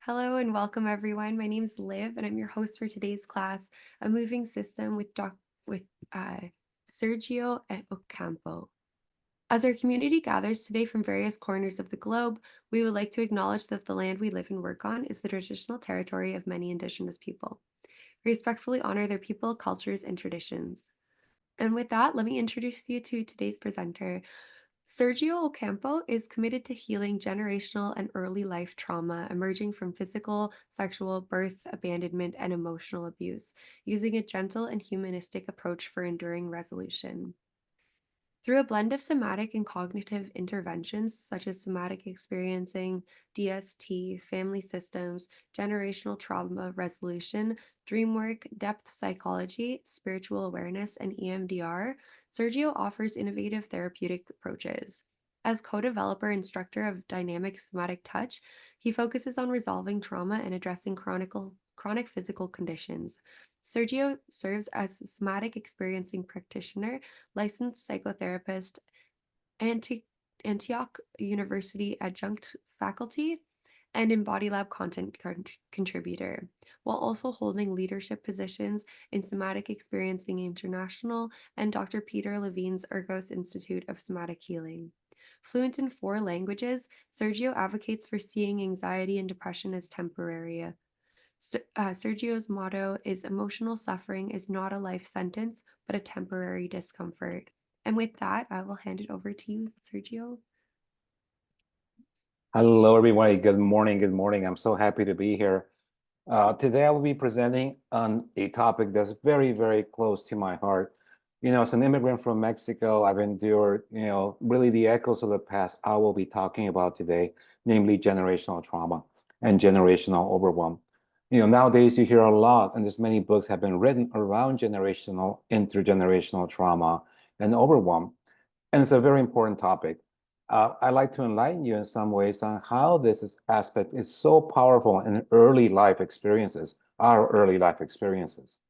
Hello and welcome everyone. My name is Liv and I'm your host for today's class, A Moving System with uh, Sergio and Ocampo. As our community gathers today from various corners of the globe, we would like to acknowledge that the land we live and work on is the traditional territory of many Indigenous people. We respectfully honor their people, cultures, and traditions. And with that, let me introduce you to today's presenter. Sergio Ocampo is committed to healing generational and early life trauma emerging from physical, sexual, birth, abandonment, and emotional abuse, using a gentle and humanistic approach for enduring resolution. Through a blend of somatic and cognitive interventions such as somatic experiencing, DST, family systems, generational trauma resolution, dream work, depth psychology, spiritual awareness, and EMDR, Sergio offers innovative therapeutic approaches. As co developer instructor of dynamic somatic touch, he focuses on resolving trauma and addressing chronic physical conditions. Sergio serves as a somatic experiencing practitioner, licensed psychotherapist, Anti- Antioch University adjunct faculty, and Embody Lab content contributor, while also holding leadership positions in Somatic Experiencing International and Dr. Peter Levine's Ergos Institute of Somatic Healing. Fluent in 4 languages, Sergio advocates for seeing anxiety and depression as temporary. Sergio's motto is emotional suffering is not a life sentence, but a temporary discomfort. And with that, I will hand it over to you, Sergio. Hello, everybody. Good morning. Good morning. I'm so happy to be here. Today, I will be presenting on a topic that's very, very close to my heart. As an immigrant from Mexico, I've endured, really the echoes of the past I will be talking about today, namely generational trauma and generational overwhelm. Nowadays you hear a lot, and there's many books have been written around generational, intergenerational trauma and overwhelm. And it's a very important topic. I'd like to enlighten you in some ways on how aspect is so powerful in early life experiences, our early life experiences.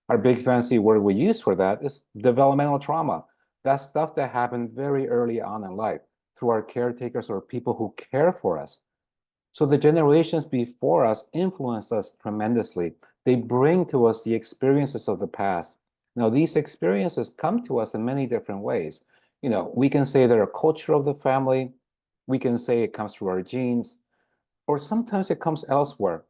Our big fancy word we use for that is developmental trauma. That's stuff that happened very early on in life through our caretakers or people who care for us. So the generations before us influence us tremendously. They bring to us the experiences of the past. Now, these experiences come to us in many different ways. We can say they're a culture of the family. We can say it comes through our genes, or sometimes it comes elsewhere.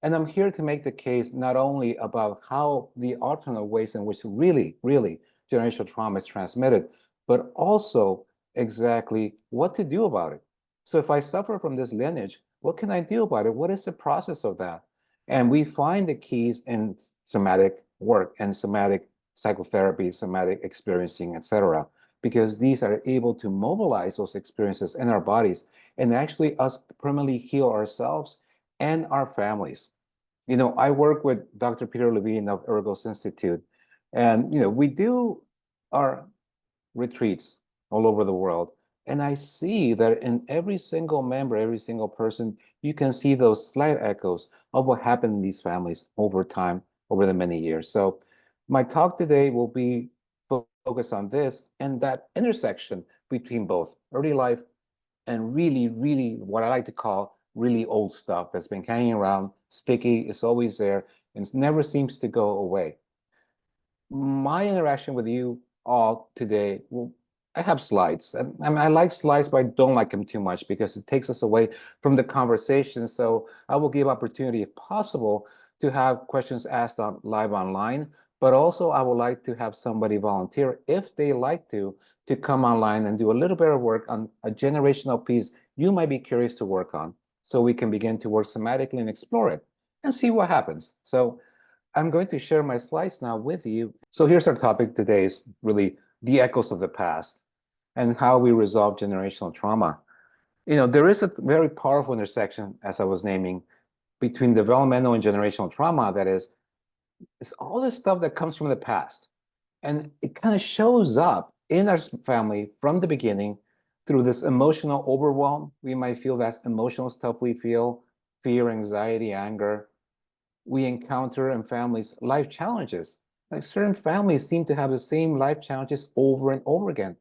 And I'm here to make the case not only about how the alternate ways in which really, really generational trauma is transmitted, but also exactly what to do about it. So if I suffer from this lineage, what can I do about it? What is the process of that? And we find the keys in somatic work and somatic psychotherapy, somatic experiencing, etc., because these are able to mobilize those experiences in our bodies and actually us permanently heal ourselves and our families. I work with Dr. Peter Levine of Ergos Institute, and we do our retreats all over the world. And I see that in every single member, every single person, you can see those slight echoes of what happened in these families over time, over the many years. So my talk today will be focused on this and that intersection between both early life and really, really what I like to call really old stuff that's been hanging around, sticky, it's always there, and it never seems to go away. My interaction with you all today, well, I have slides. I like slides, but I don't like them too much because it takes us away from the conversation. So I will give opportunity, if possible, to have questions asked live online, but also I would like to have somebody volunteer, if they like to come online and do a little bit of work on a generational piece you might be curious to work on, so we can begin to work somatically and explore it and see what happens. So I'm going to share my slides now with you. So here's our topic today, is really the echoes of the past and how we resolve generational trauma. There is a very powerful intersection, as I was naming, between developmental and generational trauma. That is, it's all this stuff that comes from the past. And it kind of shows up in our family from the beginning through this emotional overwhelm. We might feel that's emotional stuff we feel, fear, anxiety, anger. We encounter in families life challenges. Like certain families seem to have the same life challenges over and over again,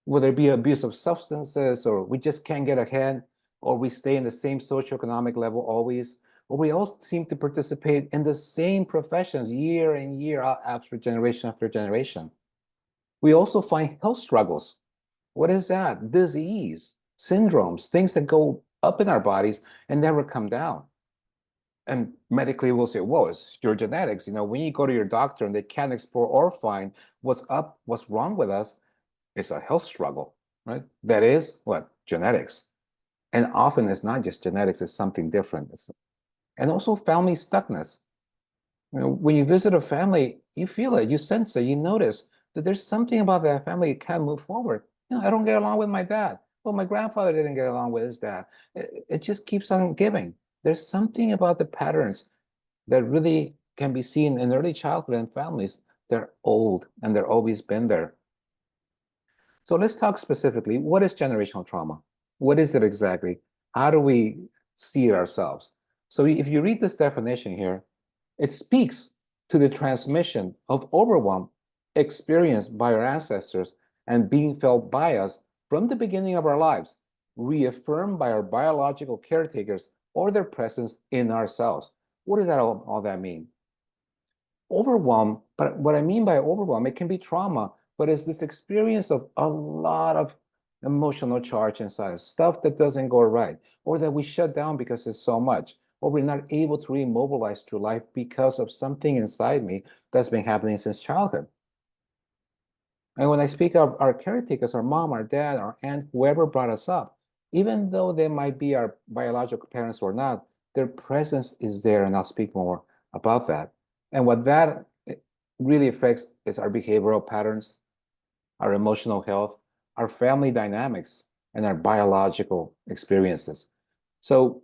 whether it be abuse of substances, or we just can't get ahead, or we stay in the same socioeconomic level always, Or we all seem to participate in the same professions year in, year out after generation. We also find health struggles. What is that? Disease, syndromes, things that go up in our bodies and never come down. And medically, we'll say, whoa, it's your genetics. When you go to your doctor and they can't explore or find what's up, what's wrong with us, it's a health struggle, right? That is what? Genetics. And often it's not just genetics, it's something different. And also family stuckness. When you visit a family, you feel it, you sense it, you notice that there's something about that family that can't move forward. I don't get along with my dad. Well, my grandfather didn't get along with his dad. It just keeps on giving. There's something about the patterns that really can be seen in early childhood in families. They're old and they're always been there. So let's talk specifically, what is generational trauma? What is it exactly? How do we see it ourselves? So if you read this definition here, it speaks to the transmission of overwhelm experienced by our ancestors and being felt by us from the beginning of our lives, reaffirmed by our biological caretakers or their presence in ourselves. What does that all that mean? Overwhelm, but what I mean by overwhelm, it can be trauma, but it's this experience of a lot of emotional charge inside, stuff that doesn't go right, or that we shut down because it's so much, or we're not able to remobilize through life because of something inside me that's been happening since childhood. And when I speak of our caretakers, our mom, our dad, our aunt, whoever brought us up, even though they might be our biological parents or not, their presence is there, and I'll speak more about that. And what that really affects is our behavioral patterns, our emotional health, our family dynamics, and our biological experiences. So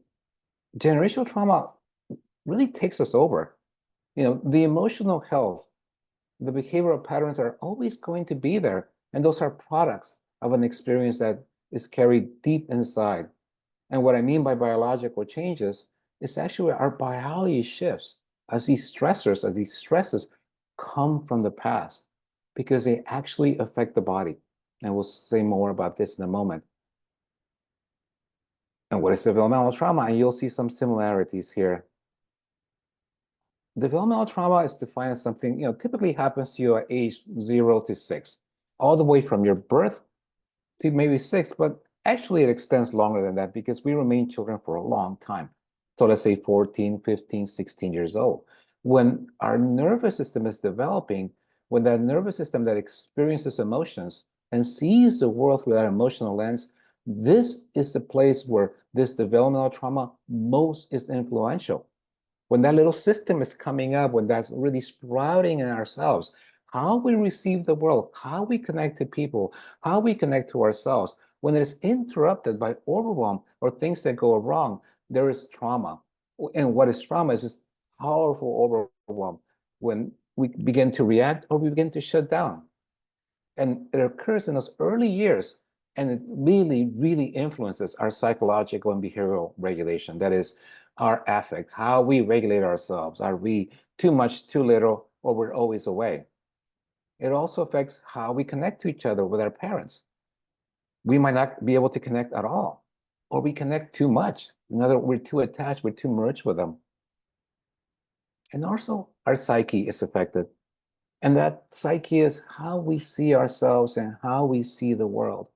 generational trauma really takes us over. The emotional health, the behavioral patterns are always going to be there. And those are products of an experience that is carried deep inside. And what I mean by biological changes is actually our biology shifts as these stressors, as these stresses come from the past because they actually affect the body. And we'll say more about this in a moment. And what is developmental trauma? And you'll see some similarities here. Developmental trauma is defined as something, typically happens to you at age 0 to 6, all the way from your birth to maybe 6, but actually it extends longer than that because we remain children for a long time. So let's say 14, 15, 16 years old. When our nervous system is developing, when that nervous system that experiences emotions and sees the world through that emotional lens, this is the place where this developmental trauma most is influential. When that little system is coming up, when that's really sprouting in ourselves, how we receive the world, how we connect to people, how we connect to ourselves, when it is interrupted by overwhelm or things that go wrong, there is trauma. And what is trauma is this powerful overwhelm when we begin to react or we begin to shut down. And it occurs in those early years, and it really, really influences our psychological and behavioral regulation. That is, our affect, how we regulate ourselves. Are we too much, too little, or we're always away? It also affects how we connect to each other with our parents. We might not be able to connect at all, or we connect too much. In other words, we're too attached, we're too merged with them. And also, our psyche is affected. And that psyche is how we see ourselves and how we see the world.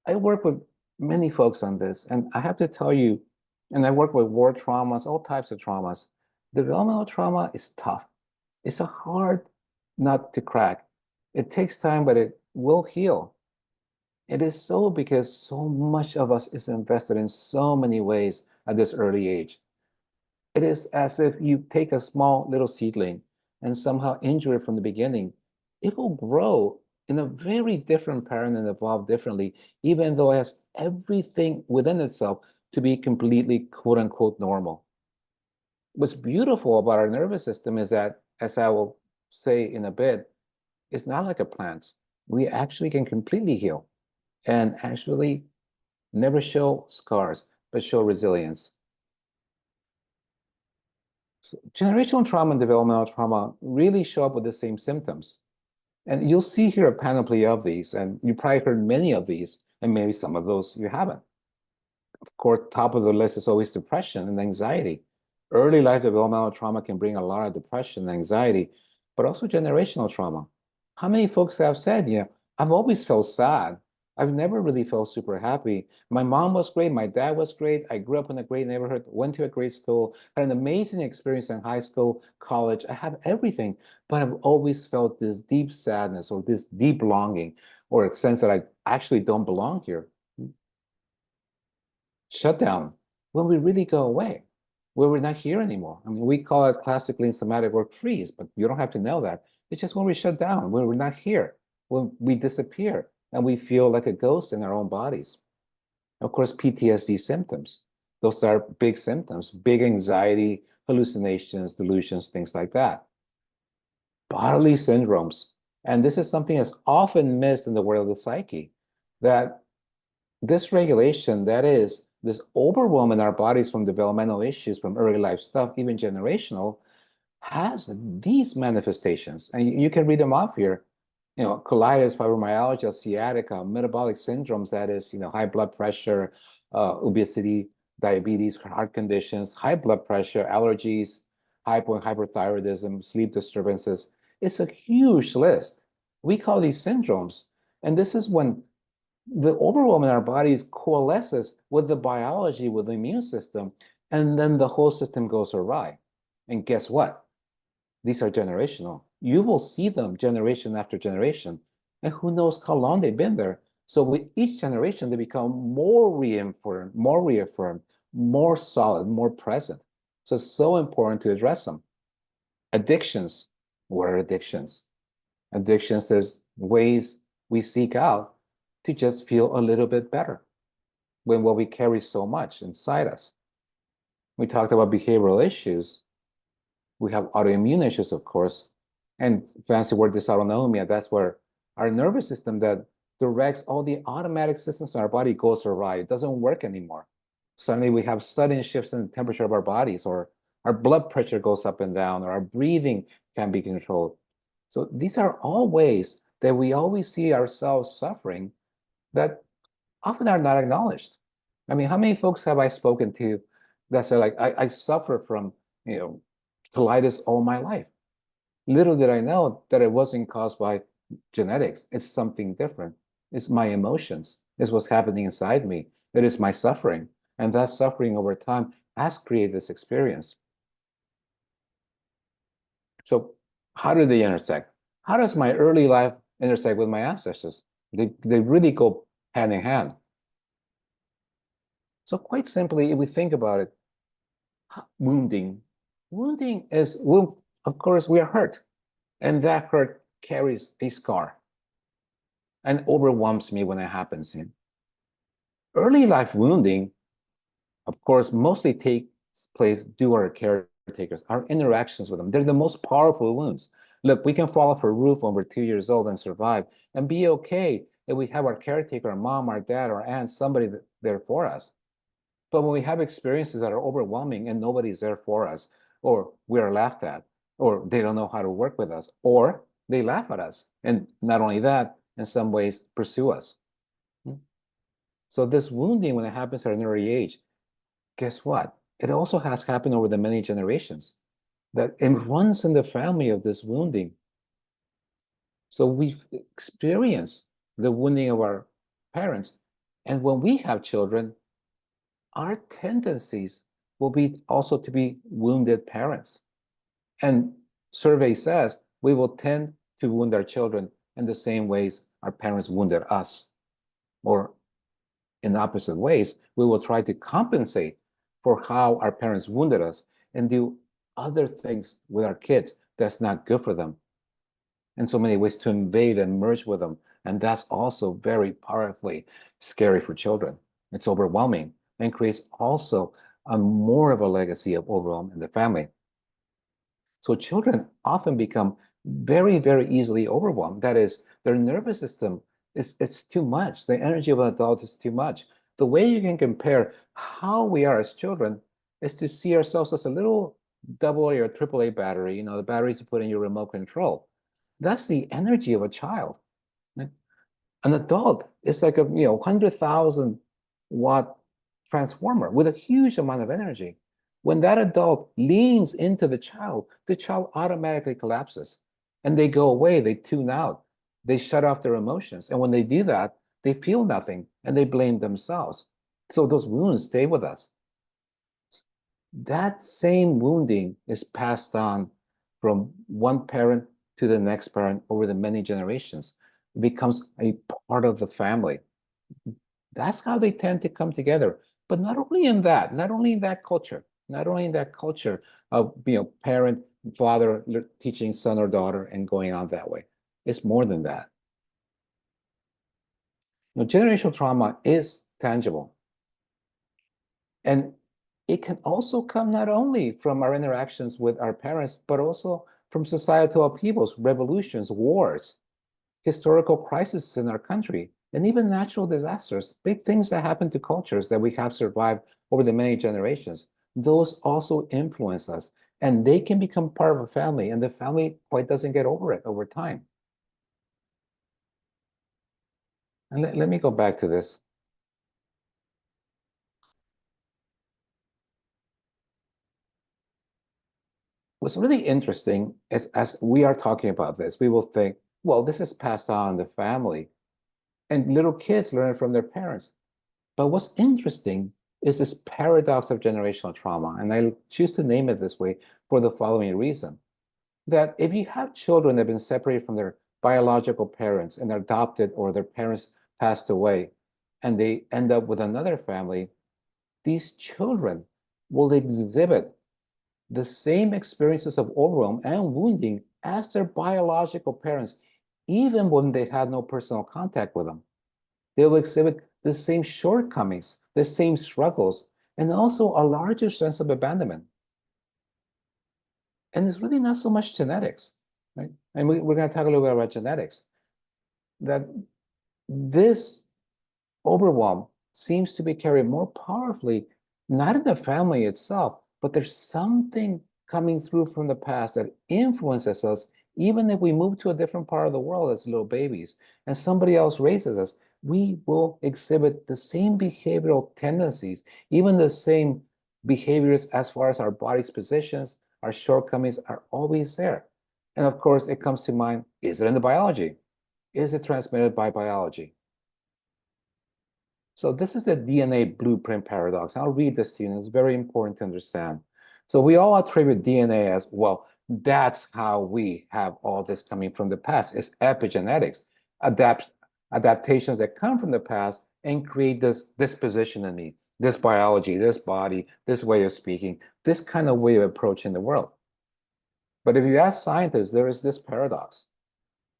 I work with many folks on this, and I have to tell you, and I work with war traumas, all types of traumas. Developmental trauma is tough. It's a hard nut to crack. It takes time, but it will heal. It is so because so much of us is invested in so many ways at this early age. It is as if you take a small little seedling and somehow injure it from the beginning. It will grow in a very different pattern and evolve differently, even though it has everything within itself to be completely quote unquote normal. What's beautiful about our nervous system is that, as I will say in a bit, it's not like a plant. We actually can completely heal and actually never show scars, but show resilience. So generational trauma and developmental trauma really show up with the same symptoms. And you'll see here a panoply of these, and you probably heard many of these, and maybe some of those you haven't. Of course, top of the list is always depression and anxiety. Early life developmental trauma can bring a lot of depression and anxiety, but also generational trauma. How many folks have said, I've always felt sad. I've never really felt super happy. My mom was great. My dad was great. I grew up in a great neighborhood, went to a great school, had an amazing experience in high school, college. I have everything, but I've always felt this deep sadness or this deep longing or a sense that I actually don't belong here. Shutdown when we really go away, where we're not here anymore. I mean, we call it classically in somatic work freeze, but you don't have to know that. It's just when we shut down, when we're not here, when we disappear and we feel like a ghost in our own bodies. Of course, PTSD symptoms. Those are big symptoms, big anxiety, hallucinations, delusions, things like that. Bodily syndromes. And this is something that's often missed in the world of the psyche, that dysregulation, that is, this overwhelm in our bodies from developmental issues, from early life stuff, even generational, has these manifestations. And you can read them off here. Colitis, fibromyalgia, sciatica, metabolic syndromes, that is, high blood pressure, obesity, diabetes, heart conditions, high blood pressure, allergies, hypo and hyperthyroidism, sleep disturbances. It's a huge list. We call these syndromes. And this is when the overwhelm in our bodies coalesces with the biology, with the immune system, and then the whole system goes awry. And guess what? These are generational. You will see them generation after generation, and who knows how long they've been there. So with each generation, they become more reaffirmed, more solid, more present. So it's so important to address them. Addictions. What are addictions? Addictions is ways we seek out to just feel a little bit better when what we carry so much inside us. We talked about behavioral issues. We have autoimmune issues, of course, and fancy word dysautonomia. That's where our nervous system that directs all the automatic systems in our body goes awry. It doesn't work anymore. Suddenly we have sudden shifts in the temperature of our bodies, or our blood pressure goes up and down, or our breathing can be controlled. So these are all ways that we always see ourselves suffering that often are not acknowledged. I mean, how many folks have I spoken to that say, like, I suffer from, colitis all my life. Little did I know that it wasn't caused by genetics. It's something different. It's my emotions. It's what's happening inside me. It is my suffering. And that suffering over time has created this experience. So how do they intersect? How does my early life intersect with my ancestors? They really go hand in hand. So quite simply, if we think about it, wounding. Wounding is, of course, we are hurt. And that hurt carries a scar and overwhelms me when it happens. Early life wounding, of course, mostly takes place due to our caretakers, our interactions with them. They're the most powerful wounds. Look, we can fall off a roof when we're 2 years old and survive and be okay if we have our caretaker, our mom, our dad, our aunt, somebody there for us. But when we have experiences that are overwhelming and nobody's there for us, or we are laughed at, or they don't know how to work with us, or they laugh at us, and not only that, in some ways pursue us. So this wounding, when it happens at an early age, guess what? It also has happened over the many generations, that it runs in the family of this wounding. So we've experienced the wounding of our parents. And when we have children, our tendencies will be also to be wounded parents. And survey says we will tend to wound our children in the same ways our parents wounded us, or in opposite ways, we will try to compensate for how our parents wounded us and do other things with our kids that's not good for them. In so many ways, to invade and merge with them. And that's also very powerfully scary for children. It's overwhelming and creates also a more of a legacy of overwhelm in the family. So children often become very, very easily overwhelmed. That is, their nervous system it's too much. The energy of an adult is too much. The way you can compare how we are as children is to see ourselves as a little AA or AAA battery, the batteries you put in your remote control. That's the energy of a child. Right? An adult is like a 100,000 watt transformer with a huge amount of energy. When that adult leans into the child automatically collapses and they go away, they tune out, they shut off their emotions. And when they do that, they feel nothing and they blame themselves. So those wounds stay with us. That same wounding is passed on from one parent to the next parent over the many generations. It becomes a part of the family. That's how they tend to come together. But not only in that, not only in that culture, not only in that culture of parent, father teaching son or daughter and going on that way. It's more than that. Generational trauma is tangible. And it can also come not only from our interactions with our parents, but also from societal upheavals, revolutions, wars, historical crises in our country, and even natural disasters, big things that happen to cultures that we have survived over the many generations. Those also influence us, and they can become part of a family, and the family quite doesn't get over it over time. And let me go back to this. What's really interesting is as we are talking about this, we will think, well, this is passed on in the family, and little kids learn it from their parents. But what's interesting is this paradox of generational trauma, and I choose to name it this way for the following reason. That if you have children that have been separated from their biological parents and adopted or their parents passed away, and they end up with another family, these children will exhibit the same experiences of overwhelm and wounding as their biological parents, even when they had no personal contact with them. They will exhibit the same shortcomings, the same struggles, and also a larger sense of abandonment. And it's really not so much genetics, right? And we're going to talk a little bit about genetics. That this overwhelm seems to be carried more powerfully, not in the family itself, but there's something coming through from the past that influences us, even if we move to a different part of the world as little babies and somebody else raises us, we will exhibit the same behavioral tendencies, even the same behaviors as far as our body's positions, our shortcomings are always there. And of course, it comes to mind, is it in the biology? Is it transmitted by biology? So this is the DNA blueprint paradox. I'll read this to you, and it's very important to understand. So we all attribute DNA as, well, that's how we have all this coming from the past. It's epigenetics, adaptations that come from the past and create this disposition in me, this biology, this body, this way of speaking, this kind of way of approaching the world. But if you ask scientists, there is this paradox.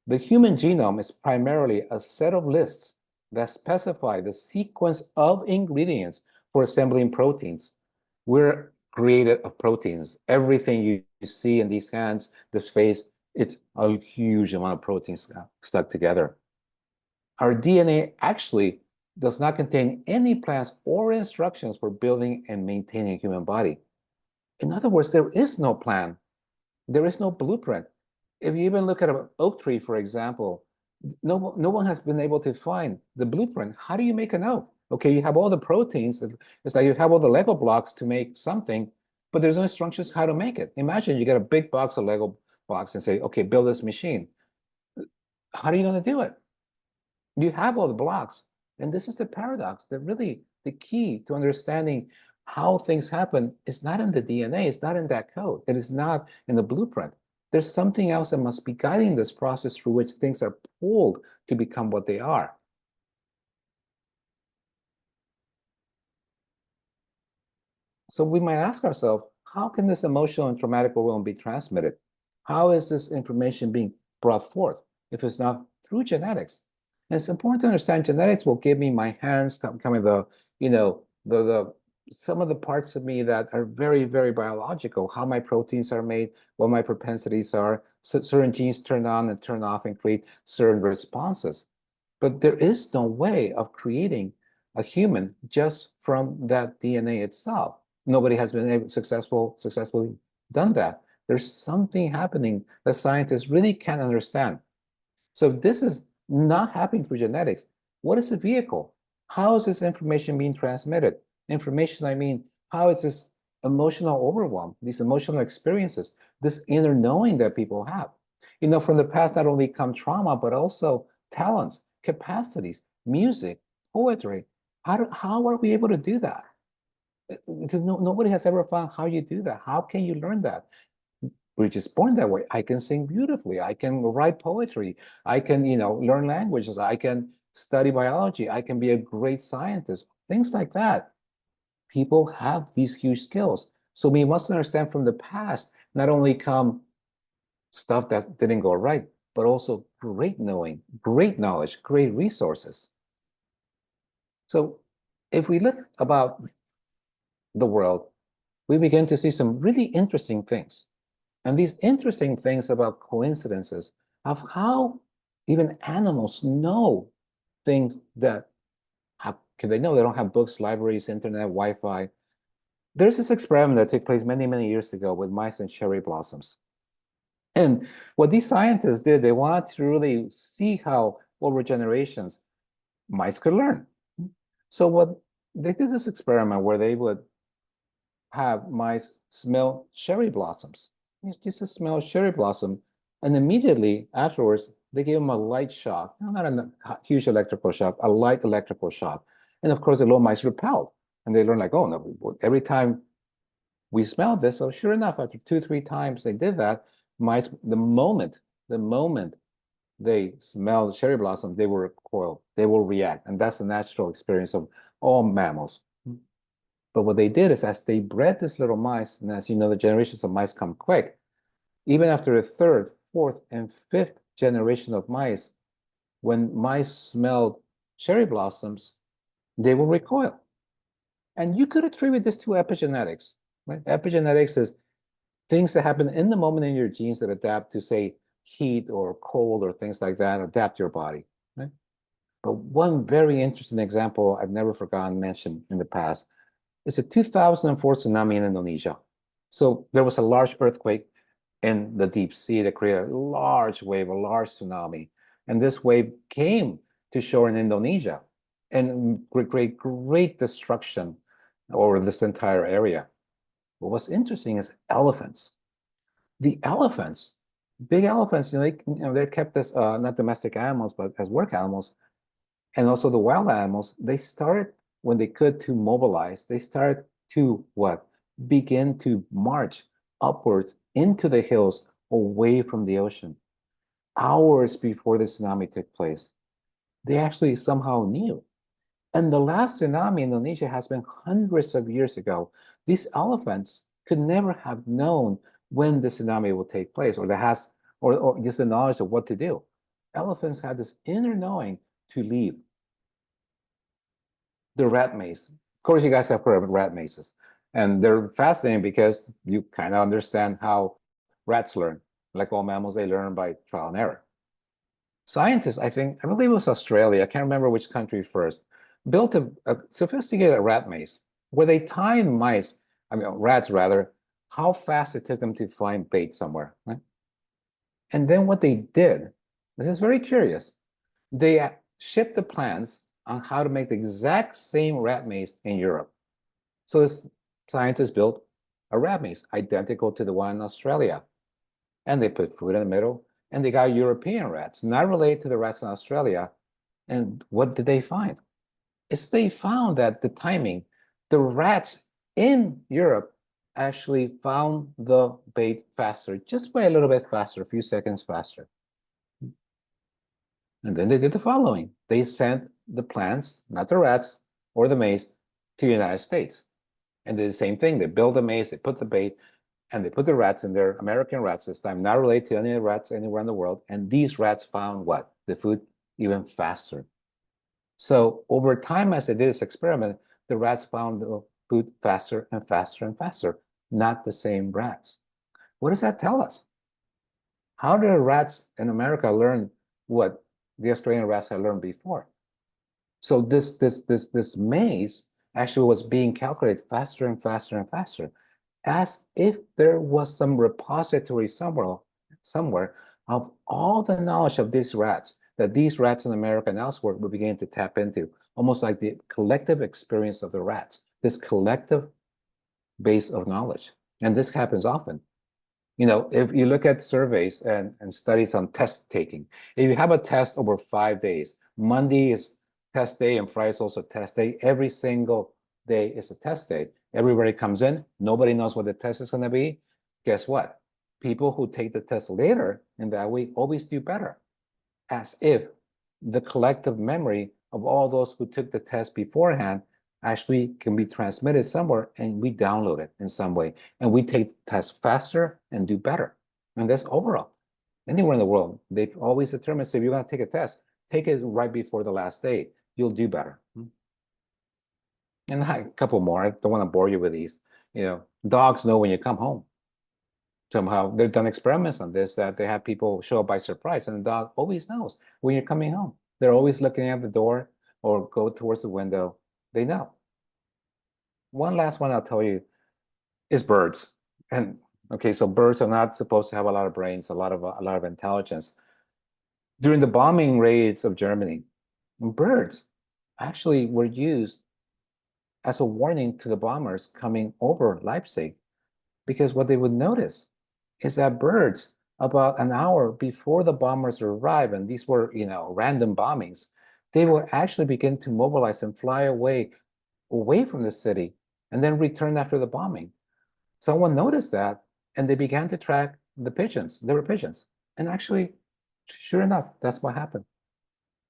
The human genome is primarily a set of lists that specify the sequence of ingredients for assembling proteins. We're created of proteins. Everything you see in these hands, this face, it's a huge amount of proteins stuck together. Our DNA actually does not contain any plans or instructions for building and maintaining a human body. In other words, there is no plan. There is no blueprint. If you even look at an oak tree, for example, no one has been able to find the blueprint. How do you make an oak? Okay, you have all the proteins. It's like you have all the Lego blocks to make something, but there's no instructions how to make it. Imagine you get a big box of Lego blocks and say, okay, build this machine. How are you going to do it? You have all the blocks. And this is the paradox that really the key to understanding how things happen is not in the DNA, it's not in that code, it is not in the blueprint. There's something else that must be guiding this process through which things are pulled to become what they are. So we might ask ourselves, how can this emotional and traumatic overwhelm be transmitted? How is this information being brought forth if it's not through genetics? And it's important to understand genetics will give me my hands, kind of the some of the parts of me that are very, very biological, how my proteins are made, what my propensities are, so certain genes turn on and turn off and create certain responses. But there is no way of creating a human just from that DNA itself. Nobody has been successfully done that. There's something happening that scientists really can't understand. So if this is not happening through genetics, what is the vehicle? How is this information being transmitted? Information, I mean, how it's this emotional overwhelm, these emotional experiences, this inner knowing that people have. From the past, not only come trauma, but also talents, capacities, music, poetry. How are we able to do that? Because nobody has ever found how you do that. How can you learn that? We're just born that way. I can sing beautifully. I can write poetry. I can, learn languages. I can study biology. I can be a great scientist. Things like that. People have these huge skills. So we must understand from the past, not only come stuff that didn't go right, but also great knowing, great knowledge, great resources. So if we look about the world, we begin to see some really interesting things. And these interesting things about coincidences of how even animals know things that how can they know? They don't have books, libraries, internet, Wi-Fi. There's this experiment that took place many, many years ago with mice and cherry blossoms. And what these scientists did, they wanted to really see how over generations mice could learn. So what they did this experiment where they would have mice smell cherry blossoms. Just to smell cherry blossom. And immediately afterwards, they gave them a light shock. Not a huge electrical shock, a light electrical shock. And of course, the little mice repelled. And they learned like, oh, no, every time we smelled this. So sure enough, after 2-3 times they did that, mice, the moment they smell cherry blossom, they will recoil, they will react. And that's the natural experience of all mammals. But what they did is as they bred this little mice, and as you know, the generations of mice come quick, even after the third, fourth, and fifth generation of mice, when mice smelled cherry blossoms, they will recoil. And you could attribute this to epigenetics, right? Epigenetics is things that happen in the moment in your genes that adapt to, say, heat or cold or things like that, adapt your body, right? But one very interesting example I've never forgotten mentioned in the past is a 2004 tsunami in Indonesia. So there was a large earthquake in the deep sea that created a large wave, a large tsunami. And this wave came to shore in Indonesia and great destruction over this entire area. But what's interesting is elephants. The elephants, big elephants, they're kept as not domestic animals, but as work animals. And also the wild animals, they started when they could to mobilize, they started to what? Begin to march upwards into the hills away from the ocean. Hours before the tsunami took place, they actually somehow knew. And the last tsunami in Indonesia has been hundreds of years ago. These elephants could never have known when the tsunami will take place, or just the knowledge of what to do. Elephants had this inner knowing to leave. The rat maze. Of course, you guys have heard of rat mazes. And they're fascinating because you kind of understand how rats learn. Like all mammals, they learn by trial and error. Scientists, I believe it was Australia, I can't remember which country first, built a sophisticated rat maze where they timed rats rather, how fast it took them to find bait somewhere, right? And then what they did, this is very curious, they shipped the plans on how to make the exact same rat maze in Europe. So this scientist built a rat maze identical to the one in Australia. And they put food in the middle, and they got European rats, not related to the rats in Australia. And what did they find? They found that the timing, the rats in Europe actually found the bait faster, just by a little bit faster, a few seconds faster. And then they did the following. They sent the plants, not the rats or the maze, to the United States. And did the same thing. They built the maze, they put the bait, and they put the rats in there, American rats this time, not related to any of the rats anywhere in the world. And these rats found what? The food even faster. So over time, as they did this experiment, the rats found the food faster and faster and faster, not the same rats. What does that tell us? How did the rats in America learn what the Australian rats had learned before? So this maze actually was being calculated faster and faster and faster, as if there was some repository somewhere of all the knowledge of these rats that these rats in America and elsewhere were beginning to tap into, almost like the collective experience of the rats. this collective base of knowledge. And this happens often. If you look at surveys and studies on test taking, if you have a test over 5 days, Monday is test day and Friday is also test day. Every single day is a test day. Everybody comes in, nobody knows what the test is going to be. Guess what? People who take the test later in that week always do better, as if the collective memory of all those who took the test beforehand actually can be transmitted somewhere, and we download it in some way, and we take the test faster and do better. And that's overall. Anywhere in the world, they've always determined, so if you're going to take a test, take it right before the last day. You'll do better. And a couple more. I don't want to bore you with these. Dogs know when you come home. Somehow they've done experiments on this, that they have people show up by surprise, and the dog always knows when you're coming home. They're always looking at the door or go towards the window. They know. One last one I'll tell you is birds. And okay, so birds are not supposed to have a lot of brains, a lot of intelligence. During the bombing raids of Germany, birds actually were used as a warning to the bombers coming over Leipzig, because what they would notice is that birds, about an hour before the bombers arrive, and these were, random bombings, they will actually begin to mobilize and fly away from the city and then return after the bombing. Someone noticed that, and they began to track the pigeons. There were pigeons. And actually, sure enough, that's what happened.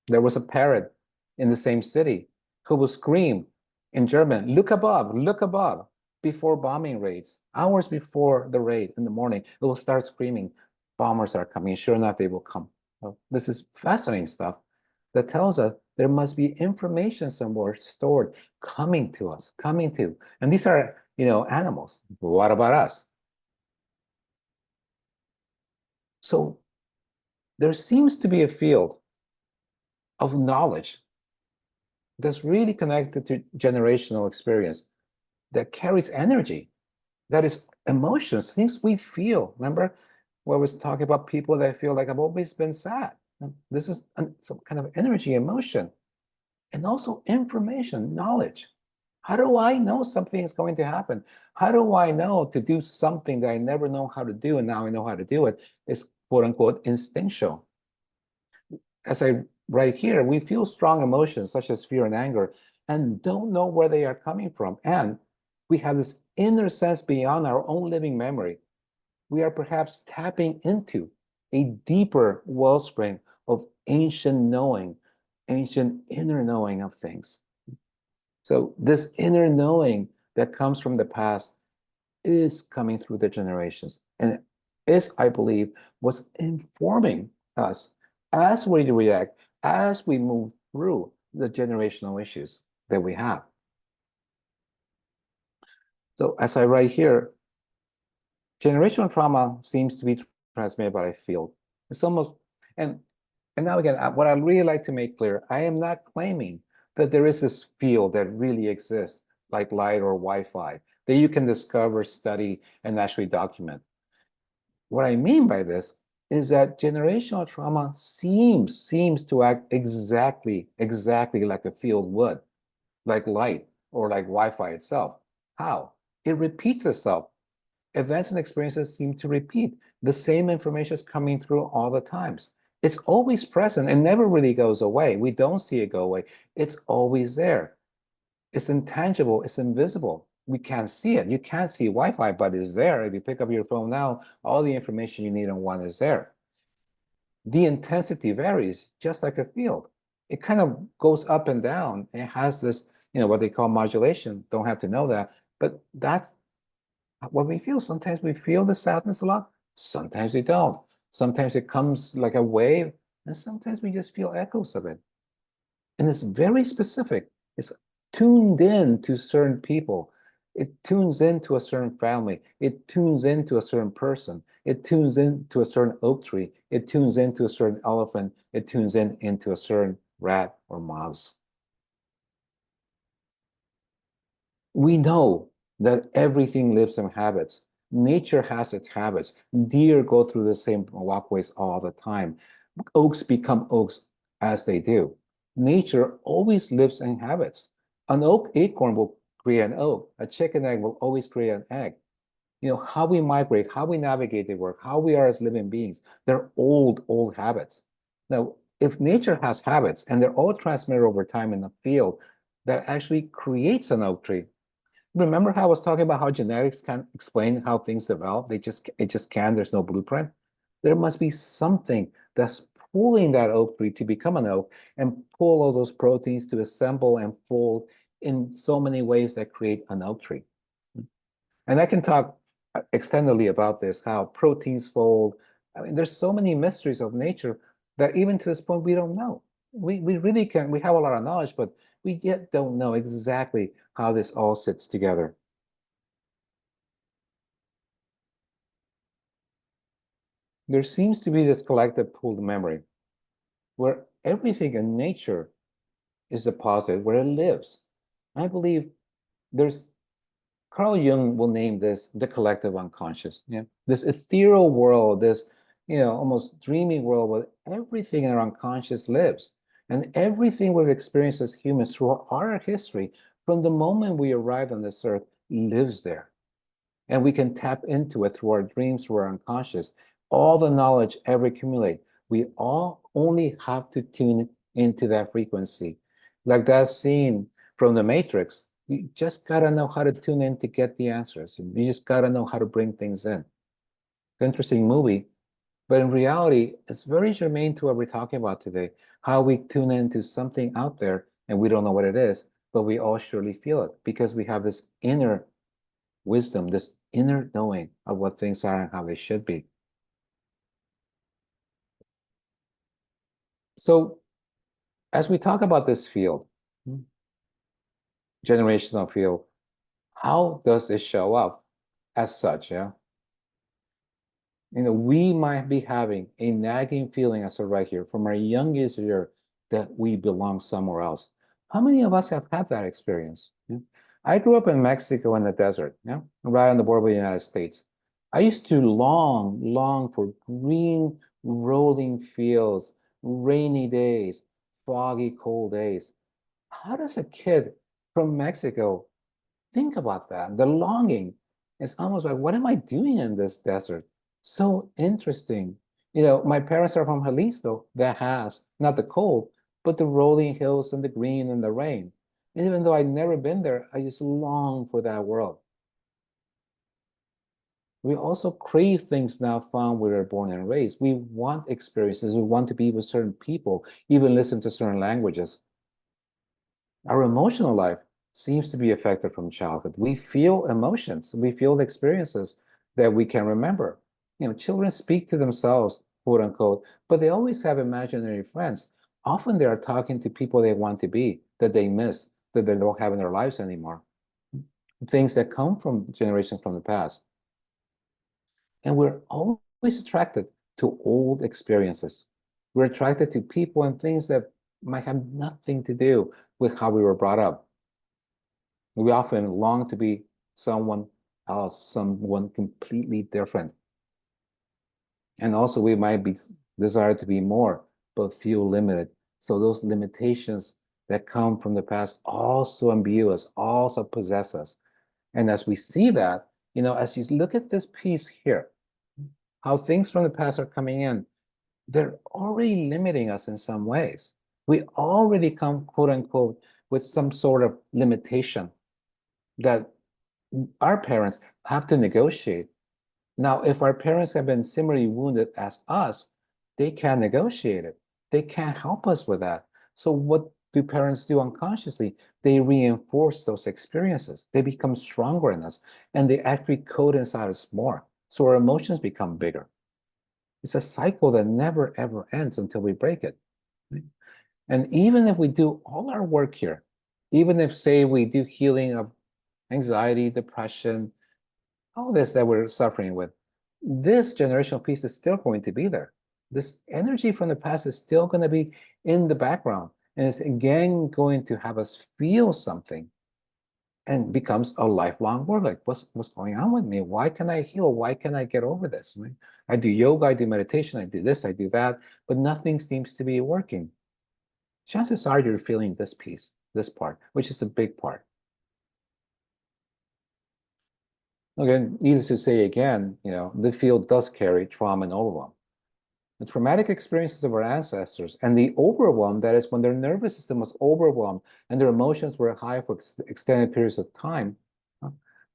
There was a parrot in the same city who would scream in German, look above, before bombing raids. Hours before the raid in the morning, it will start screaming, bombers are coming. Sure enough, they will come. So this is fascinating stuff that tells us there must be information somewhere stored coming to us, and these are, animals. What about us? So there seems to be a field of knowledge that's really connected to generational experience, that carries energy, that is emotions, things we feel. Remember when I was talking about people that feel like I've always been sad? This is some kind of energy, emotion, and also information, knowledge. How do I know something is going to happen? How do I know to do something that I never know how to do, and now I know how to do it? It's quote unquote instinctual. As I write here, we feel strong emotions such as fear and anger and don't know where they are coming from. And we have this inner sense beyond our own living memory. We are perhaps tapping into a deeper wellspring of ancient knowing, ancient inner knowing of things. So this inner knowing that comes from the past is coming through the generations, and is, I believe, what's informing us as we react, as we move through the generational issues that we have. So as I write here, generational trauma seems to be transmitted by a field. It's almost, and now again, what I really like to make clear, I am not claiming that there is this field that really exists, like light or Wi-Fi, that you can discover, study, and actually document. What I mean by this is that generational trauma seems to act exactly like a field would, like light or like Wi-Fi itself. How? It repeats itself. Events and experiences seem to repeat. The same information is coming through all the times. It's always present and never really goes away. We don't see it go away. It's always there. It's intangible. It's invisible. We can't see it. You can't see Wi-Fi, but it's there. If you pick up your phone now, all the information you need on one is there. The intensity varies, just like a field. It kind of goes up and down. It has this, what they call modulation. Don't have to know that, but that's what we feel. Sometimes we feel the sadness a lot. Sometimes we don't. Sometimes it comes like a wave, and sometimes we just feel echoes of it. And it's very specific. It's tuned in to certain people. It tunes into a certain family. It tunes into a certain person. It tunes into a certain oak tree. It tunes into a certain elephant. It tunes into a certain rat or mouse. We know that everything lives in habits. Nature has its habits. Deer go through the same walkways all the time. Oaks become oaks as they do. Nature always lives in habits. An oak acorn will create an oak. A chicken egg will always create an egg. How we migrate, how we navigate the work, how we are as living beings, they're old habits. Now, if nature has habits and they're all transmitted over time in the field, that actually creates an oak tree. Remember how I was talking about how genetics can't explain how things develop? It just can. There's no blueprint. There must be something that's pulling that oak tree to become an oak and pull all those proteins to assemble and fold in so many ways that create an oak tree. And I can talk extendedly about this, how proteins fold. I mean, there's so many mysteries of nature that even to this point, we don't know. We really can, we have a lot of knowledge, but we yet don't know exactly how this all sits together. There seems to be this collective pooled memory where everything in nature is deposited where it lives. I believe there's Carl Jung will name this the collective unconscious. Yeah, this ethereal world, this almost dreamy world where everything in our unconscious lives, and everything we've experienced as humans through our history, from the moment we arrived on this earth, lives there, and we can tap into it through our dreams, through our unconscious. All the knowledge ever accumulate, we all only have to tune into that frequency, like that scene from The Matrix. You just got to know how to tune in to get the answers. You just got to know how to bring things in. It's an interesting movie, but in reality, it's very germane to what we're talking about today. How we tune into something out there and we don't know what it is, but we all surely feel it because we have this inner wisdom, this inner knowing of what things are and how they should be. So, as we talk about this field, generational field, how does this show up as such? Yeah. We might be having a nagging feeling as of right here from our youngest year that we belong somewhere else. How many of us have had that experience? Yeah. I grew up in Mexico in the desert, yeah, right on the border with the United States. I used to long for green, rolling fields, rainy days, foggy, cold days. How does a kid from Mexico think about that? The longing is almost like, what am I doing in this desert? So interesting. My parents are from Jalisco that has not the cold, but the rolling hills and the green and the rain. And even though I'd never been there, I just long for that world. We also crave things now found where we're born and raised. We want experiences. We want to be with certain people, even listen to certain languages. Our emotional life seems to be affected from childhood. We feel emotions, we feel experiences that we can remember. Children speak to themselves, quote unquote, but they always have imaginary friends. Often they are talking to people they want to be, that they miss, that they don't have in their lives anymore. Things that come from generations from the past. And we're always attracted to old experiences. We're attracted to people and things that might have nothing to do with how we were brought up. We often long to be someone else, someone completely different. And also we might be desire to be more, but feel limited. So those limitations that come from the past also imbue us, also possess us. And as we see that, as you look at this piece here, how things from the past are coming in, they're already limiting us in some ways. We already come, quote unquote, with some sort of limitation that our parents have to negotiate. Now, if our parents have been similarly wounded as us, they can't negotiate it. They can't help us with that. So what do parents do unconsciously? They reinforce those experiences. They become stronger in us, and they actually code inside us more. So our emotions become bigger. It's a cycle that never, ever ends until we break it. And even if we do all our work here, even if, say, we do healing of anxiety, depression, all this that we're suffering with, this generational piece is still going to be there. This energy from the past is still going to be in the background. And it's again going to have us feel something and becomes a lifelong work. Like, what's going on with me? Why can I heal? Why can I get over this? Right? I do yoga, I do meditation, I do this, I do that, but nothing seems to be working. Chances are you're feeling this piece, this part, which is a big part. Again, needless to say again, the field does carry trauma and overwhelm. The traumatic experiences of our ancestors and the overwhelm, that is when their nervous system was overwhelmed and their emotions were high for extended periods of time,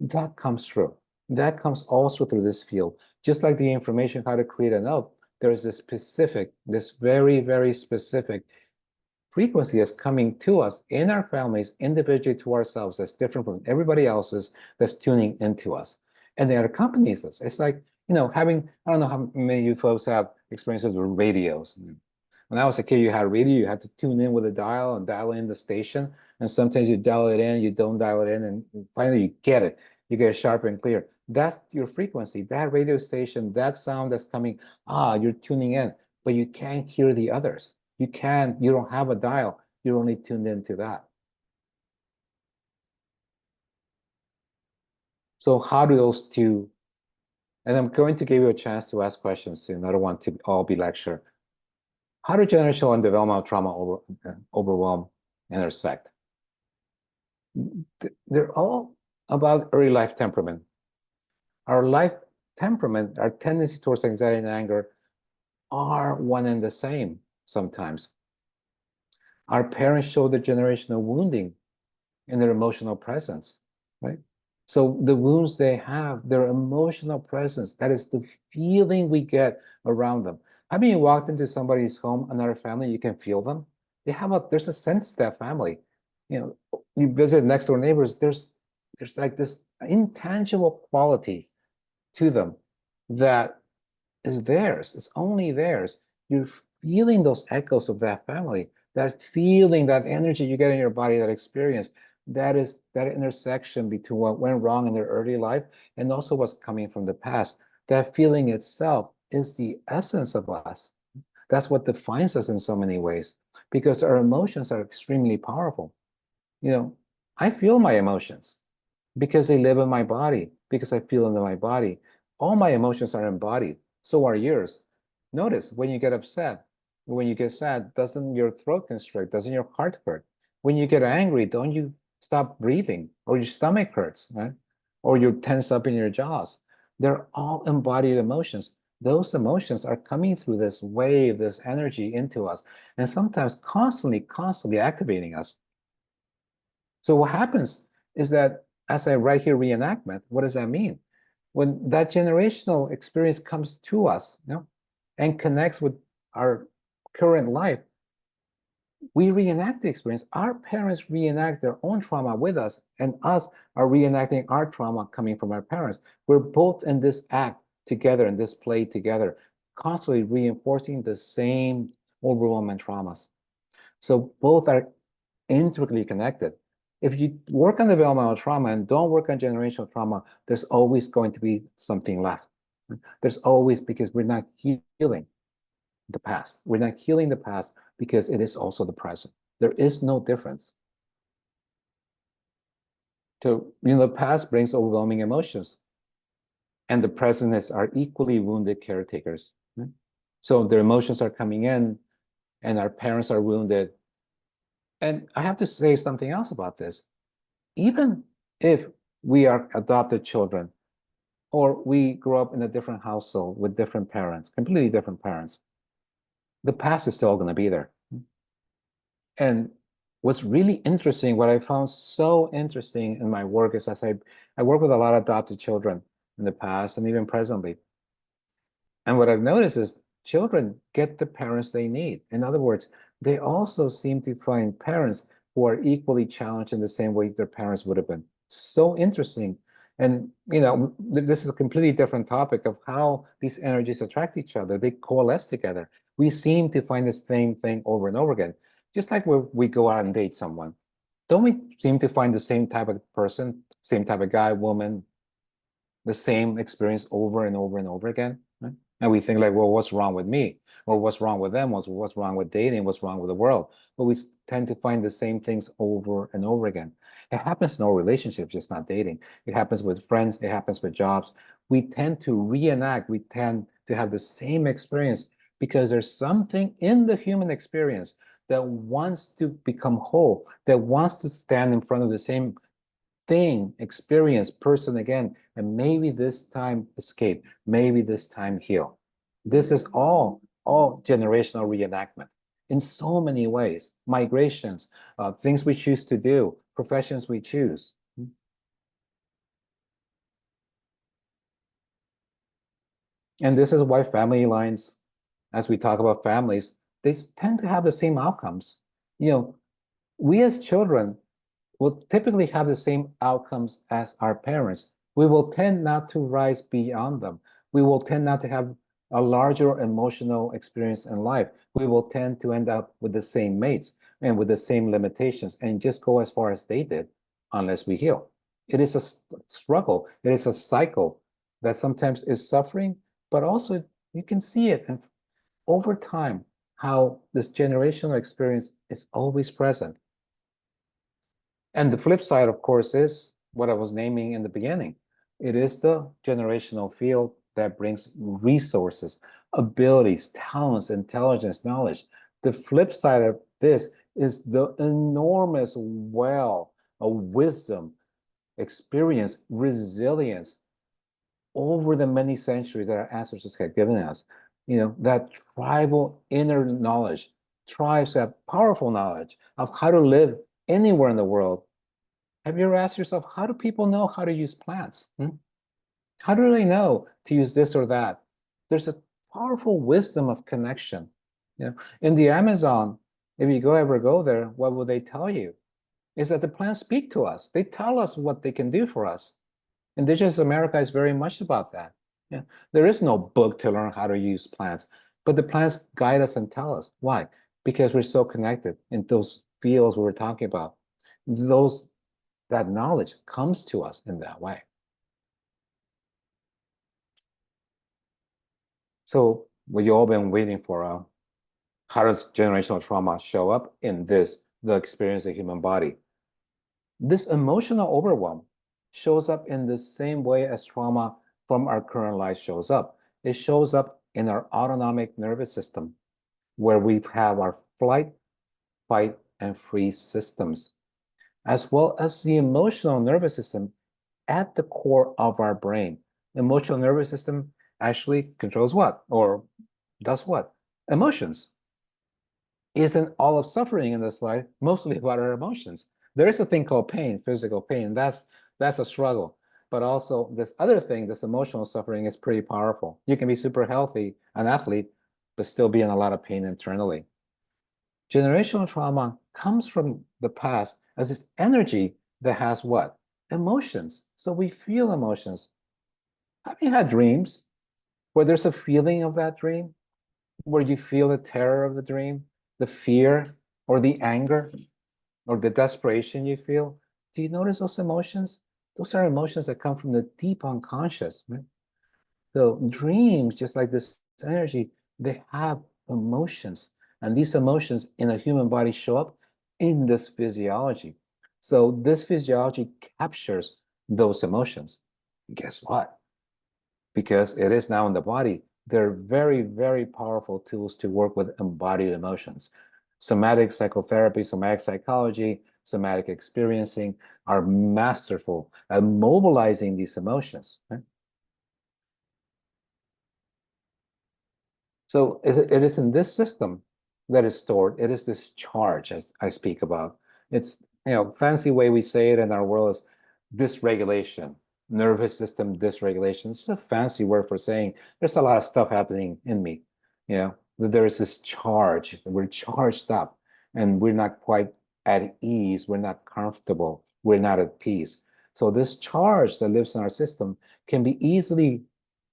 that comes through. That comes also through this field. Just like the information how to create a note, there is this very, very specific frequency that's coming to us in our families, individually to ourselves, that's different from everybody else's, that's tuning into us. And that accompanies us. It's like, having, I don't know how many of you folks have experiences with radios. When I was a kid, you had a radio, you had to tune in with a dial and dial in the station. And sometimes you dial it in, you don't dial it in, and finally you get it. You get it sharp and clear. That's your frequency, that radio station, that sound that's coming, you're tuning in, but you can't hear the others. You don't have a dial. You're only tuned into that. So how do those two, and I'm going to give you a chance to ask questions soon. I don't want to all be lecture. How do generational and developmental trauma overwhelm intersect? They're all about early life temperament. Our life temperament, our tendency towards anxiety and anger are one and the same sometimes. Our parents show the generational wounding in their emotional presence, right? So the wounds they have, their emotional presence, that is the feeling we get around them. Have you walked into somebody's home, another family, you can feel them? There's a sense to that family. You visit next door neighbors, there's like this intangible quality to them that is theirs. It's only theirs. You're feeling those echoes of that family, that feeling, that energy you get in your body, that experience. That is that intersection between what went wrong in their early life and also what's coming from the past. That feeling itself is the essence of us. That's what defines us in so many ways, because our emotions are extremely powerful. I feel my emotions because they live in my body, because I feel them in my body. All my emotions are embodied. So are yours. Notice when you get upset, when you get sad, doesn't your throat constrict? Doesn't your heart hurt? When you get angry, don't you stop breathing, or your stomach hurts, right? Or you tense up in your jaws? They're all embodied emotions. Those emotions are coming through this wave, this energy into us, and sometimes constantly activating us. So what happens is that as I write here reenactment, what does that mean? When that generational experience comes to us, and connects with our current life, we reenact the experience. Our parents reenact their own trauma with us, and us are reenacting our trauma coming from our parents. We're both in this act together, in this play together, constantly reinforcing the same overwhelming traumas. So both are intricately connected. If you work on developmental trauma and don't work on generational trauma, there's always going to be something left. There's always, because we're not healing the past. We're not healing the past because it is also the present. There is no difference. So, the past brings overwhelming emotions, and the present are equally wounded caretakers. So their emotions are coming in, and our parents are wounded. And I have to say something else about this. Even if we are adopted children, or we grow up in a different household with different parents, completely different parents, the past is still going to be there. And what's really interesting, what I found so interesting in my work is as I work with a lot of adopted children in the past and even presently. And what I've noticed is children get the parents they need. In other words, they also seem to find parents who are equally challenged in the same way their parents would have been. So interesting. And, this is a completely different topic of how these energies attract each other. They coalesce together. We seem to find the same thing over and over again. Just like when we go out and date someone. Don't we seem to find the same type of person, same type of guy, woman, the same experience over and over and over again? Right? And we think like, well, what's wrong with me? Or what's wrong with them? What's wrong with dating? What's wrong with the world? But we tend to find the same things over and over again. It happens in all relationships, just not dating. It happens with friends. It happens with jobs. We tend to reenact. We tend to have the same experience because there's something in the human experience that wants to become whole, that wants to stand in front of the same thing, experience, person again, and maybe this time escape, maybe this time heal. This is all generational reenactment in so many ways. Migrations, things we choose to do, professions we choose. And this is why family lines, as we talk about families, they tend to have the same outcomes. We as children will typically have the same outcomes as our parents. We will tend not to rise beyond them. We will tend not to have a larger emotional experience in life. We will tend to end up with the same mates and with the same limitations and just go as far as they did unless we heal. It is a struggle. It is a cycle that sometimes is suffering, but also you can see it and over time how this generational experience is always present. And the flip side, of course, is what I was naming in the beginning. It is the generational field that brings resources, abilities, talents, intelligence, knowledge. The flip side of this is the enormous well of wisdom, experience, resilience over the many centuries that our ancestors have given us. That tribal inner knowledge. Tribes have powerful knowledge of how to live anywhere in the world. Have you ever asked yourself, how do people know how to use plants? How do they know to use this or that? There's a powerful wisdom of connection. In the Amazon, if you ever go there, what will they tell you? Is that the plants speak to us. They tell us what they can do for us. Indigenous America is very much about that. There is no book to learn how to use plants, but the plants guide us and tell us. Why? Because we're so connected in those fields we were talking about. That knowledge comes to us in that way. So what you all been waiting for, how does generational trauma show up in the experience of the human body? This emotional overwhelm shows up in the same way as trauma from our current life shows up. It shows up in our autonomic nervous system, where we have our flight, fight, and freeze systems, as well as the emotional nervous system at the core of our brain. Emotional nervous system actually controls what? Or does what? Emotions. Isn't all of suffering in this life mostly about our emotions? There is a thing called pain, physical pain. That's a struggle. But also this other thing, this emotional suffering is pretty powerful. You can be super healthy, an athlete, but still be in a lot of pain internally. Generational trauma comes from the past as this energy that has what? Emotions. So we feel emotions. Have you had dreams where there's a feeling of that dream, where you feel the terror of the dream, the fear, or the anger, or the desperation you feel? Do you notice those emotions? Those are emotions that come from the deep unconscious, right? So dreams, just like this energy, they have emotions. And these emotions in a human body show up in this physiology. So this physiology captures those emotions. Guess what? Because it is now in the body, they're very, very powerful tools to work with embodied emotions. Somatic psychotherapy, somatic psychology, somatic experiencing are masterful at mobilizing these emotions. Right? So it is in this system that is stored. It is this charge as I speak about. It's, fancy way we say it in our world is dysregulation, nervous system dysregulation. It's a fancy word for saying there's a lot of stuff happening in me. That there is this charge. We're charged up and we're not quite at ease. We're not comfortable. We're not at peace. So this charge that lives in our system can be easily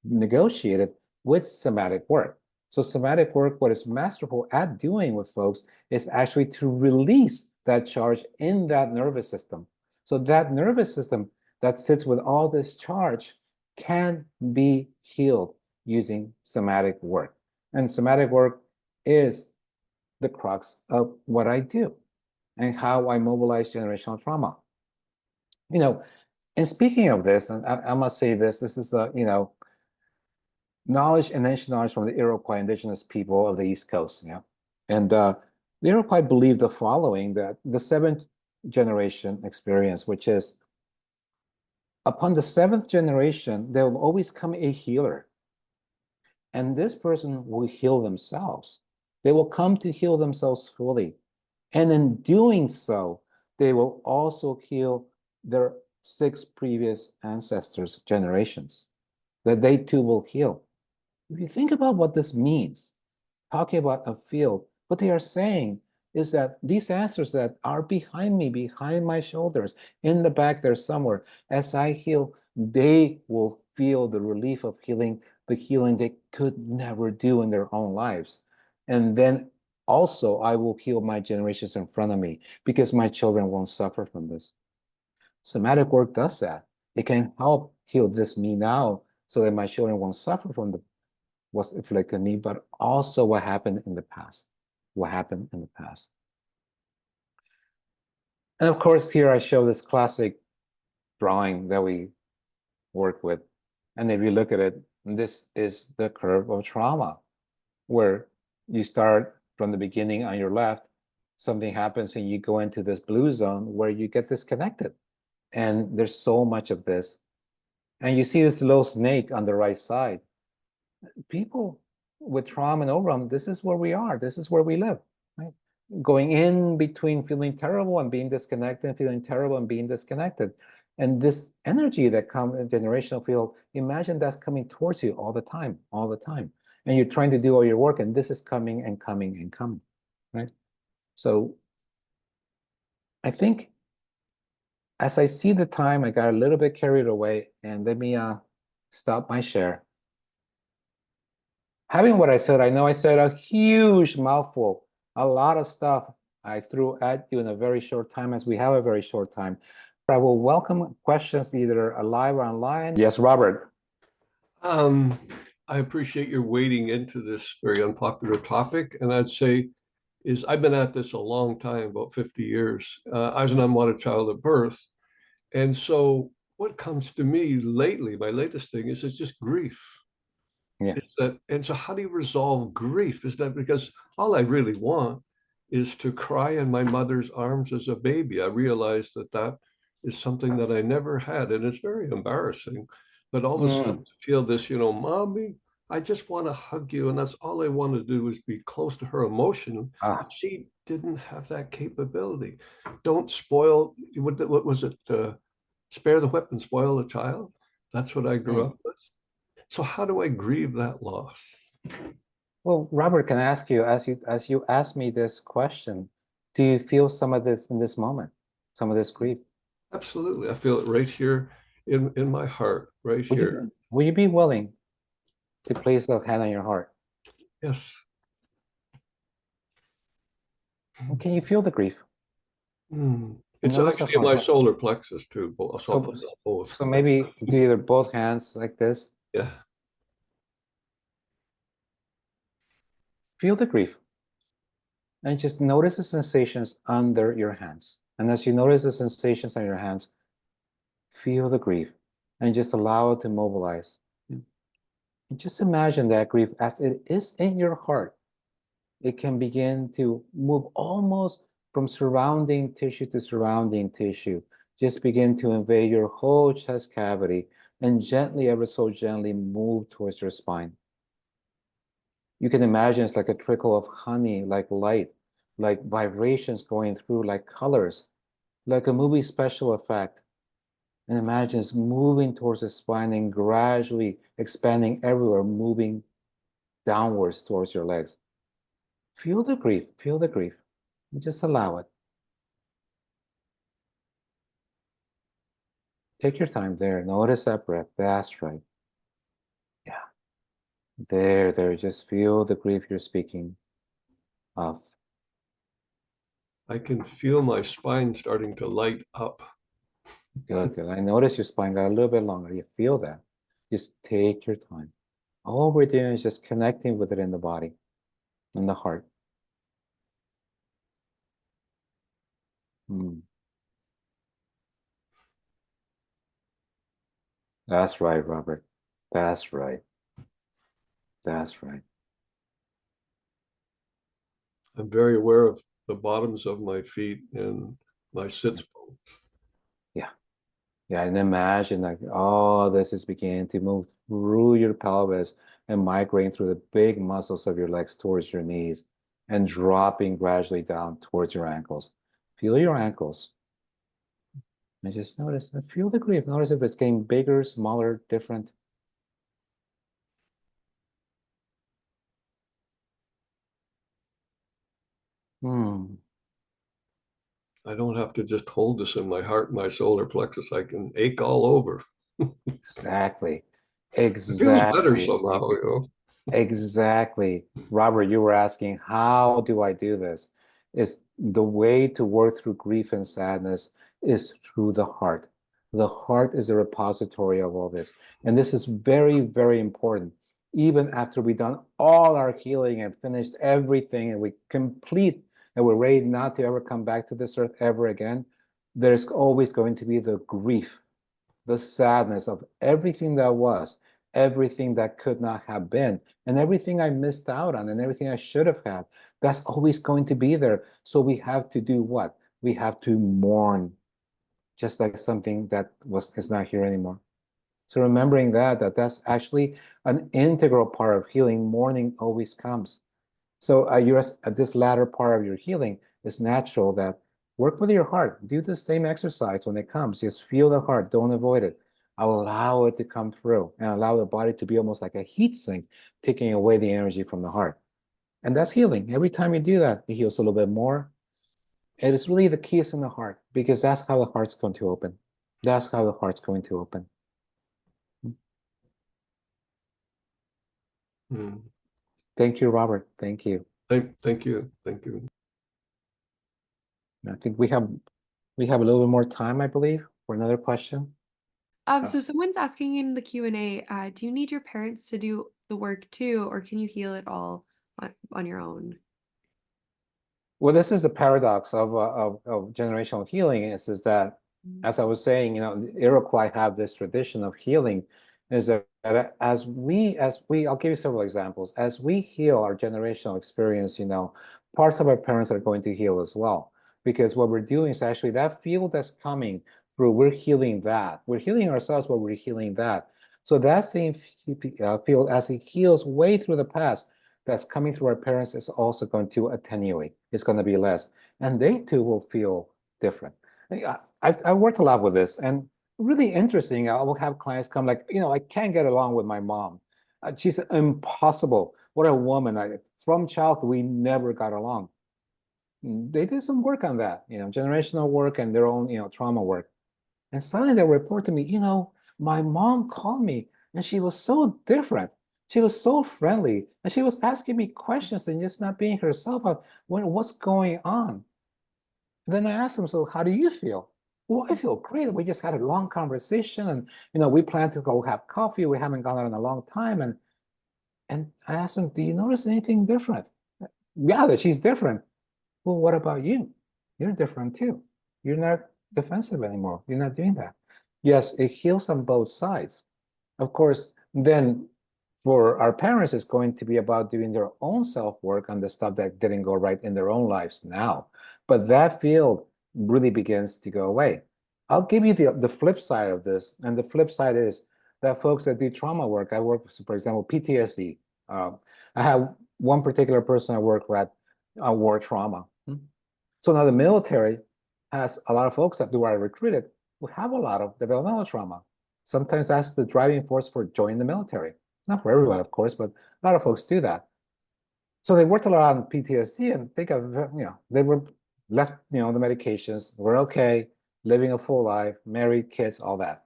negotiated with somatic work. So somatic work, what it's masterful at doing with folks is actually to release that charge in that nervous system. So that nervous system that sits with all this charge can be healed using somatic work. And somatic work is the crux of what I do and how I mobilize generational trauma. And speaking of this, and I must say this is a, knowledge and ancient knowledge from the Iroquois indigenous people of the East Coast. And the Iroquois believed the following, that the seventh generation experience, which is Upon the seventh generation, there will always come a healer. And this person will heal themselves. They will come to heal themselves fully. And in doing so, they will also heal their 6 previous ancestors' generations, that they too will heal. If you think about what this means, talking about a field, what they are saying is that these ancestors that are behind me, behind my shoulders, in the back there somewhere, as I heal, they will feel the relief of healing, the healing they could never do in their own lives. And then also, I will heal my generations in front of me because my children won't suffer from this. Somatic work does that. It can help heal this me now so that my children won't suffer from what's inflicted me, but also what happened in the past. What happened in the past. And of course, here I show this classic drawing that we work with. And if you look at it, this is the curve of trauma, where you start from the beginning on your left, something happens and you go into this blue zone where you get disconnected. And there's so much of this. And you see this little snake on the right side. People with trauma and overwhelm, this is where we are. This is where we live, right? Going in between feeling terrible and being disconnected, feeling terrible and being disconnected. And this energy that comes in generational field, imagine that's coming towards you all the time, all the time. And you're trying to do all your work, and this is coming and coming and coming, right? So I think as I see the time, I got a little bit carried away, and let me stop my share. Having what I said, I know I said a huge mouthful, a lot of stuff I threw at you in a very short time, as we have a very short time. I will welcome questions either live or online. Yes, Robert. Um, I appreciate your wading into this very unpopular topic, and I'd say I've been at this a long time, about 50 years. I was an unwanted child at birth, and so what comes to me lately, my latest thing is it's just grief. Yeah. It's that, and so how do you resolve grief? Is that because all I really want is to cry in my mother's arms as a baby? I realize that that is something that I never had, and it's very embarrassing. But all of a sudden, Mm. to feel this, mommy, I just want to hug you, and that's all I want to do is be close to her emotion. Ah. But she didn't have that capability. Don't spoil. What was it? Spare the whip and spoil the child. That's what I grew Mm. up with. So how do I grieve that loss? Well, Robert, can I ask you, as you ask me this question, do you feel some of this in this moment, some of this grief? Absolutely. I feel it right here in my heart, right Would here. you be willing to place a hand on your heart? Yes. And can you feel the grief? Mm. And It's notice the actually in heart. my solar plexus too. So I'll So, put it on both. so maybe do either both hands like this. Yeah. Feel the grief and just notice the sensations under your hands. And as you notice the sensations on your hands, feel the grief and just allow it to mobilize. And just imagine that grief as it is in your heart. It can begin to move almost from surrounding tissue to surrounding tissue. Just begin to invade your whole chest cavity and gently, ever so gently, move towards your spine. You can imagine it's like a trickle of honey, like light, like vibrations going through, like colors, like a movie special effect. And imagine it's moving towards the spine and gradually expanding everywhere, moving downwards towards your legs. Feel the grief, feel the grief, and just allow it. Take your time there. Notice that breath. That's right. Yeah. There. Just feel the grief you're speaking of. I can feel my spine starting to light up. Good. I notice your spine got a little bit longer. You feel that. Just take your time. All we're doing is just connecting with it in the body, in the heart. Mm. That's right, Robert. That's right. That's right. I'm very aware of the bottoms of my feet and my sits bones. Yeah. Yeah, and imagine like, oh, this is beginning to move through your pelvis and migrating through the big muscles of your legs towards your knees and dropping gradually down towards your ankles. Feel your ankles. And just notice and feel the grief. Notice if it's getting bigger, smaller, different. Hmm. I don't have to just hold this in my heart, my solar plexus. I can ache all over. Exactly. It feels better Exactly. somehow, you know. Exactly. Robert, you were asking, how do I do this? Is the way to work through grief and sadness is through the heart. The heart is a repository of all this. And this is very, very important. Even after we've done all our healing and finished everything and we complete and we're ready not to ever come back to this earth ever again, there's always going to be the grief, the sadness of everything that was, everything that could not have been, and everything I missed out on, and everything I should have had. That's always going to be there. So we have to do what? We have to mourn, just like something that is not here anymore. So remembering that's actually an integral part of healing. Mourning always comes. So you're at this latter part of your healing, it's natural that work with your heart. Do the same exercise when it comes. Just feel the heart. Don't avoid it. Allow it to come through and allow the body to be almost like a heat sink, taking away the energy from the heart. And that's healing. Every time you do that, it heals a little bit more. And it's really the key is in the heart because that's how the heart's going to open. That's how the heart's going to open. Hmm. Thank you, Robert. Thank you. Thank you. Thank you. I think we have a little bit more time, I believe, for another question. So someone's asking in the Q&A, do you need your parents to do the work too, or can you heal it all on your own? Well, this is the paradox of generational healing is that, Mm. as I was saying, the Iroquois have this tradition of healing, is that as we, I'll give you several examples. As we heal our generational experience, parts of our parents are going to heal as well. Because what we're doing is actually that field that's coming through, we're healing that. We're healing ourselves, but we're healing that. So that same field, as it heals way through the past, that's coming through our parents is also going to attenuate. It's going to be less. And they too will feel different. I've worked a lot with this and really interesting. I will have clients come like, I can't get along with my mom. She's impossible. What a woman. From childhood, we never got along. They did some work on that, generational work and their own, trauma work. And suddenly they report to me, my mom called me and she was so different. She was so friendly and she was asking me questions and just not being herself. What's going on? Then I asked them, so how do you feel? Well, I feel great. We just had a long conversation and, we plan to go have coffee. We haven't gone out in a long time. And I asked them, do you notice anything different? Yeah, that she's different. Well, what about you? You're different too. You're not defensive anymore. You're not doing that. Yes, it heals on both sides. Of course, then for our parents, it's going to be about doing their own self-work on the stuff that didn't go right in their own lives now. But that field really begins to go away. I'll give you the flip side of this. And the flip side is that folks that do trauma work, I work with, for example, PTSD. I have one particular person I work with, war trauma. So now the military has a lot of folks that do are recruited who have a lot of developmental trauma. Sometimes that's the driving force for joining the military. Not for everyone, of course, but a lot of folks do that. So they worked a lot on PTSD and think of, they were left, the medications, were okay, living a full life, married, kids, all that.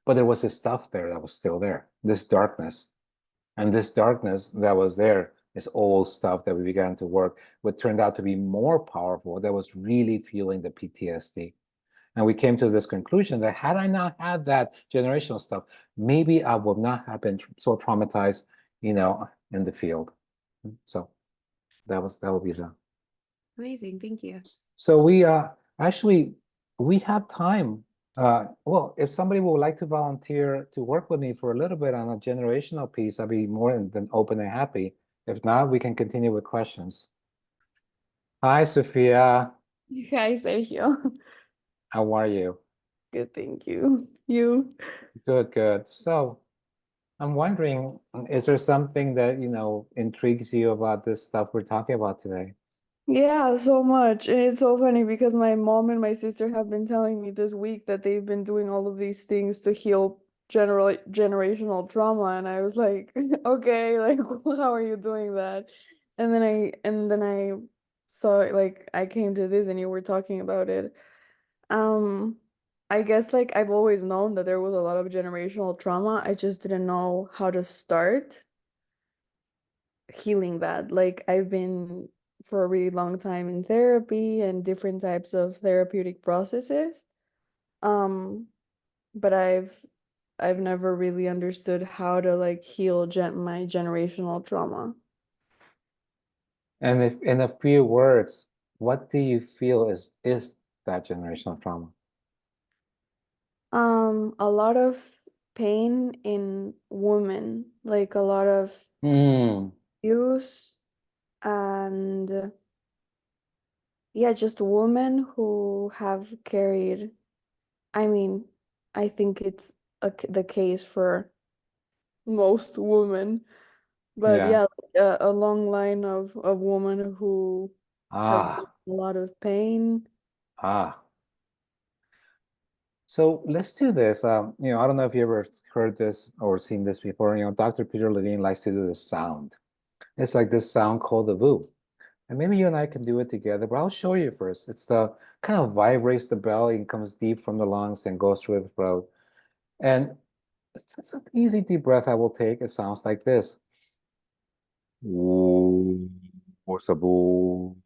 But there was this stuff there that was still there, this darkness. And this darkness that was there, this old stuff that we began to work, what turned out to be more powerful, that was really fueling the PTSD. And we came to this conclusion that had I not had that generational stuff, maybe I would not have been so traumatized, in the field. So that would be the. Amazing, thank you. So we actually we have time. Well, if somebody would like to volunteer to work with me for a little bit on a generational piece, I'd be more than open and happy. If not, we can continue with questions. Hi, Sophia. Hi, Sergio. How are you? Good, thank you. You? Good, good. So I'm wondering, is there something that, intrigues you about this stuff we're talking about today? Yeah, so much. And it's so funny because my mom and my sister have been telling me this week that they've been doing all of these things to heal generational trauma. And I was like, okay, like how are you doing that? And then I saw like I came to this and you were talking about it. Um, I guess like I've always known that there was a lot of generational trauma. I just didn't know how to start healing that. Like I've been for a really long time in therapy and different types of therapeutic processes. Um, but I've never really understood how to like heal my generational trauma. And if in a few words, what do you feel is that generational trauma? A lot of pain in women, like a lot of Hmm. abuse and yeah, just women who have carried, I mean, I think it's the case for most women, but Yeah. yeah, like a long line of women who have been Ah, in a lot of pain. ah. So let's do this. I don't know if you ever heard this or seen this before. Dr. Peter Levine likes to do this sound. It's like this sound called the VOO. And maybe you and I can do it together, but I'll show you first. It's the kind of vibrates the belly and comes deep from the lungs and goes through the throat. And it's an easy deep breath I will take. It sounds like this. Ooh, what's a boo?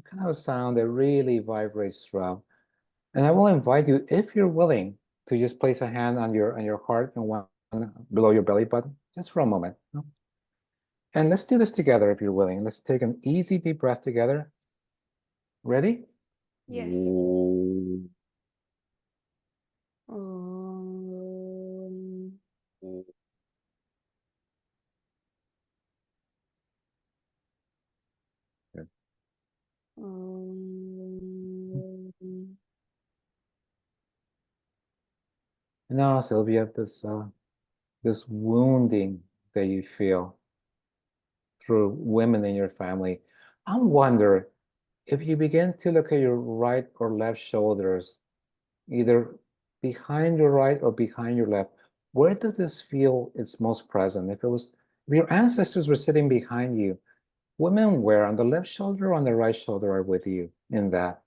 Kind of a sound that really vibrates throughout. And I will invite you, if you're willing, to just place a hand on your heart and one below your belly button, just for a moment. And let's do this together if you're willing. Let's take an easy deep breath together. Ready? Yes. Ooh. Um, Good. um, Now, Sylvia, this wounding that you feel through women in your family, I wonder if you begin to look at your right or left shoulders, either behind your right or behind your left, where does this feel it's most present? If your ancestors were sitting behind you, women where on the left shoulder or on the right shoulder are with you in that?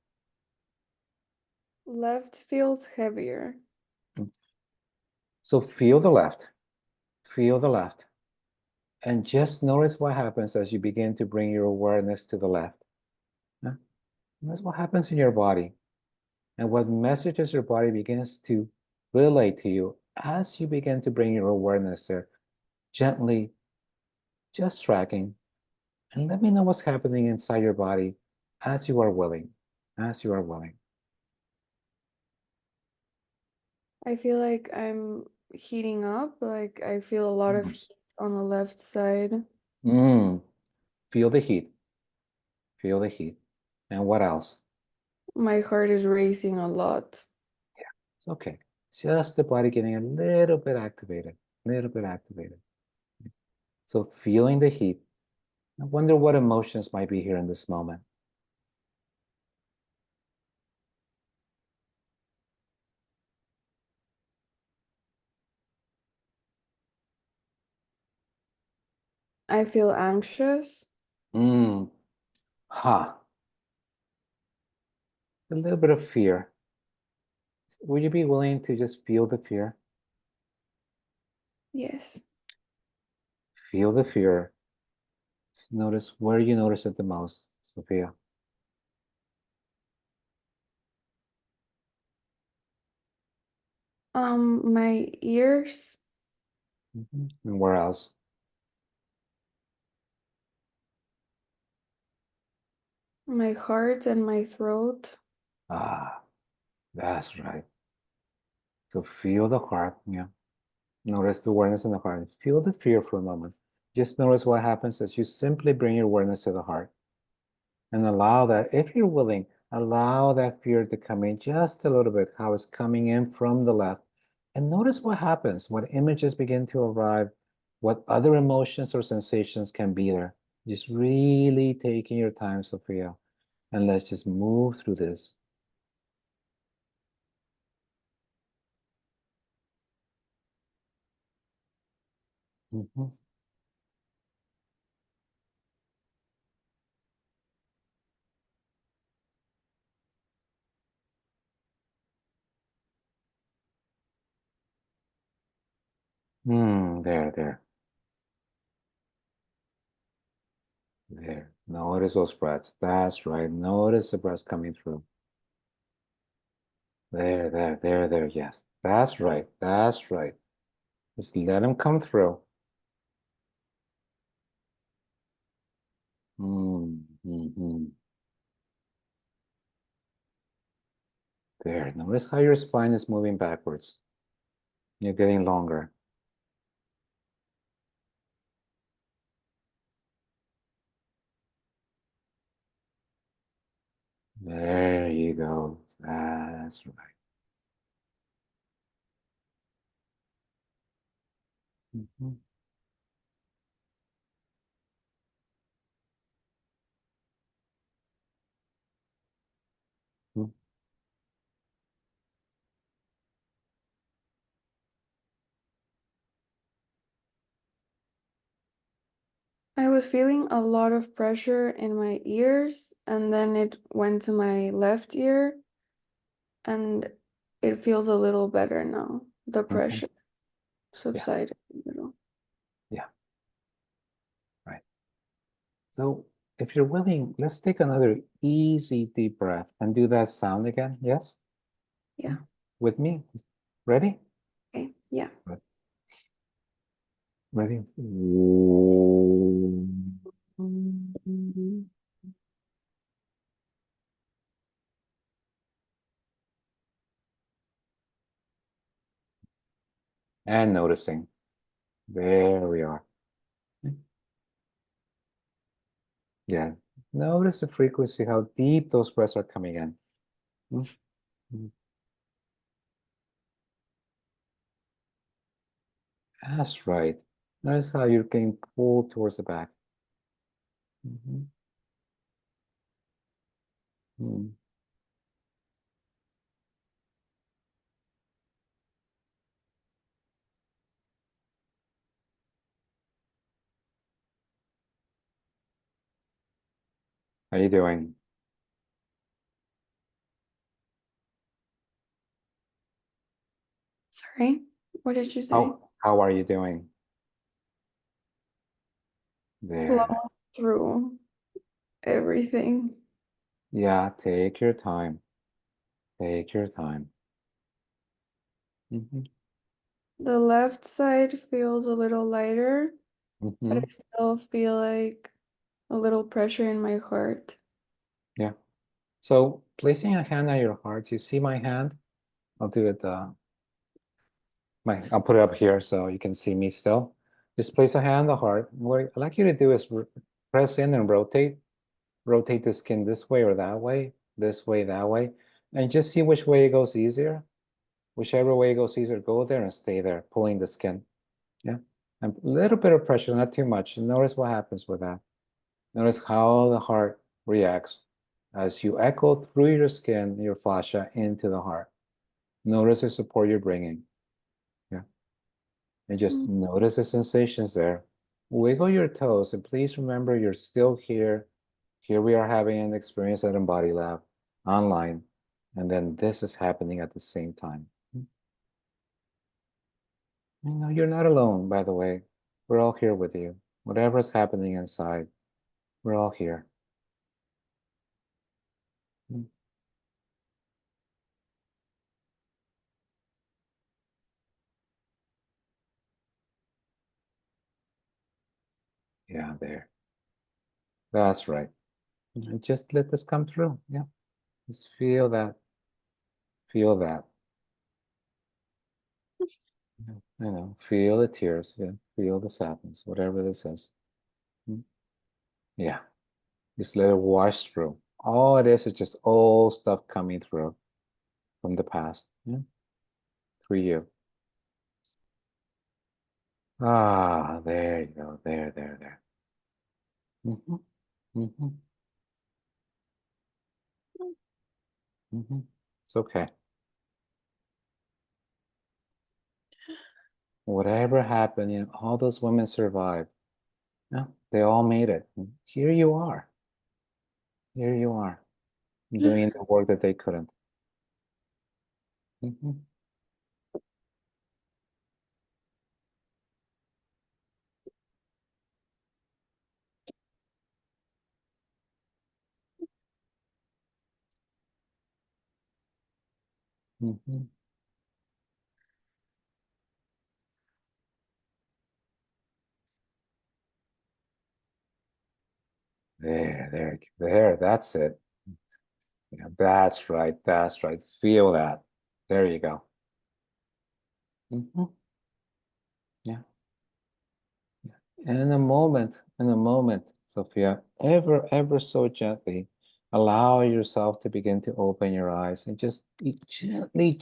left feels heavier. So feel the left, and just notice what happens as you begin to bring your awareness to the left. Yeah? Notice what happens in your body and what messages your body begins to relay to you as you begin to bring your awareness there, gently, just tracking, and let me know what's happening inside your body as you are willing, as you are willing. I feel like I'm heating up, like I feel a lot of heat on the left side. Mm. Feel the heat, feel the heat. And what else? My heart is racing a lot. It's okay. Just the body getting a little bit activated, a little bit activated. So feeling the heat. I wonder what emotions might be here in this moment. I feel anxious. Mm. Ha. A little bit of fear. Would you be willing to just feel the fear? Yes. Feel the fear. Just notice where you notice it the most, Sophia. My ears, And where else? my heart, and my throat. Ah, that's right. So feel the heart. Yeah. Notice the awareness in the heart. Feel the fear for a moment. Just notice what happens as you simply bring your awareness to the heart. And allow that, if you're willing, allow that fear to come in just a little bit, how it's coming in from the left. And notice what happens when images begin to arrive, what other emotions or sensations can be there. Just really taking your time, Sophia. And let's just move through this. Mhm. There. There. Notice those breaths. That's right. Notice the breaths coming through. There. Yes. That's right. That's right. Just let them come through. Mm-hmm. There. Notice how your spine is moving backwards. You're getting longer. There you go. That's right. Mhm. Mhm. I was feeling a lot of pressure in my ears, and then it went to my left ear, and it feels a little better now. The Okay. pressure subsided a little. Yeah. Right. So if you're willing, let's take another easy deep breath and do that sound again. Yes? Yeah. With me? Ready? Okay. Yeah. Good. Ready? And noticing. There we are. Yeah. Notice the frequency, how deep those breaths are coming in. Mhm. That's right. Notice how you're getting pulled towards the back. Mhm. Mm. How you doing? Sorry. What did you say? How are you doing? Flow There. through everything. Yeah, take your time. Take your time. Mhm. The left side feels a little lighter, but I Mhm. still feel like a little pressure in my heart. Yeah. So placing a hand on your heart, you see my hand? I'll do it, I'll put it up here so you can see me still. Just place a hand on the heart. What I'd like you to do is press in and rotate the skin this way or that way, that way, and just see which way it goes easier. Whichever way it goes easier, go there and stay there, pulling the skin. Yeah. And a little bit of pressure, not too much. Notice what happens with that. Notice how the heart reacts as you echo through your skin, your fascia into the heart. Notice the support you're bringing. Yeah. And just Mm. notice the sensations there. Wiggle your toes, and please remember you're still here. Here we are having an experience at Embody Lab online, and then this is happening at the same time. You know, you're not alone, by the way. We're all here with you. Whatever's happening inside, we're all here. Mm. Yeah, there. That's right. And just let this come through. Yeah. Just feel that. Feel that. Feel the tears. Yeah. Feel the sadness, whatever this is. Mm. Yeah. Just let it wash through. All it is just old stuff coming through from the past. Yeah. Through you. Ah, there you go. There. Mm-hmm. Mm-hmm. Mm-hmm. It's okay. Whatever happened, all those women survived. Yeah, they all made it. Here you are. Here you are, doing the work that they couldn't. Mm-hmm. Mm-hmm. There. That's it. Yeah, that's right. That's right. Feel that. There you go. Mm-hmm. Yeah. And in a moment, Sophia, ever so gently, allow yourself to begin to open your eyes and just gently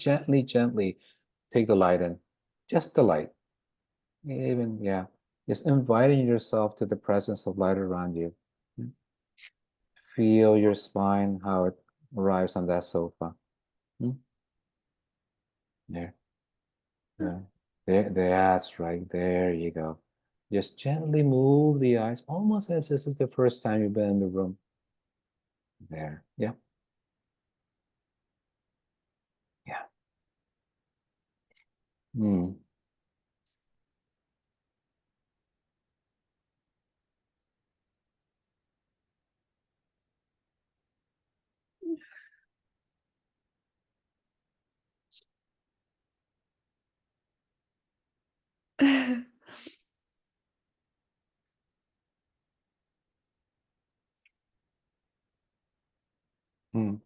take the light in. Just the light. Even, yeah. Just inviting yourself to the presence of light around you. Feel your spine, how it arrives on that sofa. There. Yeah. That's right. There you go. Just gently move the eyes, almost as this is the first time you've been in the room. There. Yeah. Yeah. Hmm. Hmm.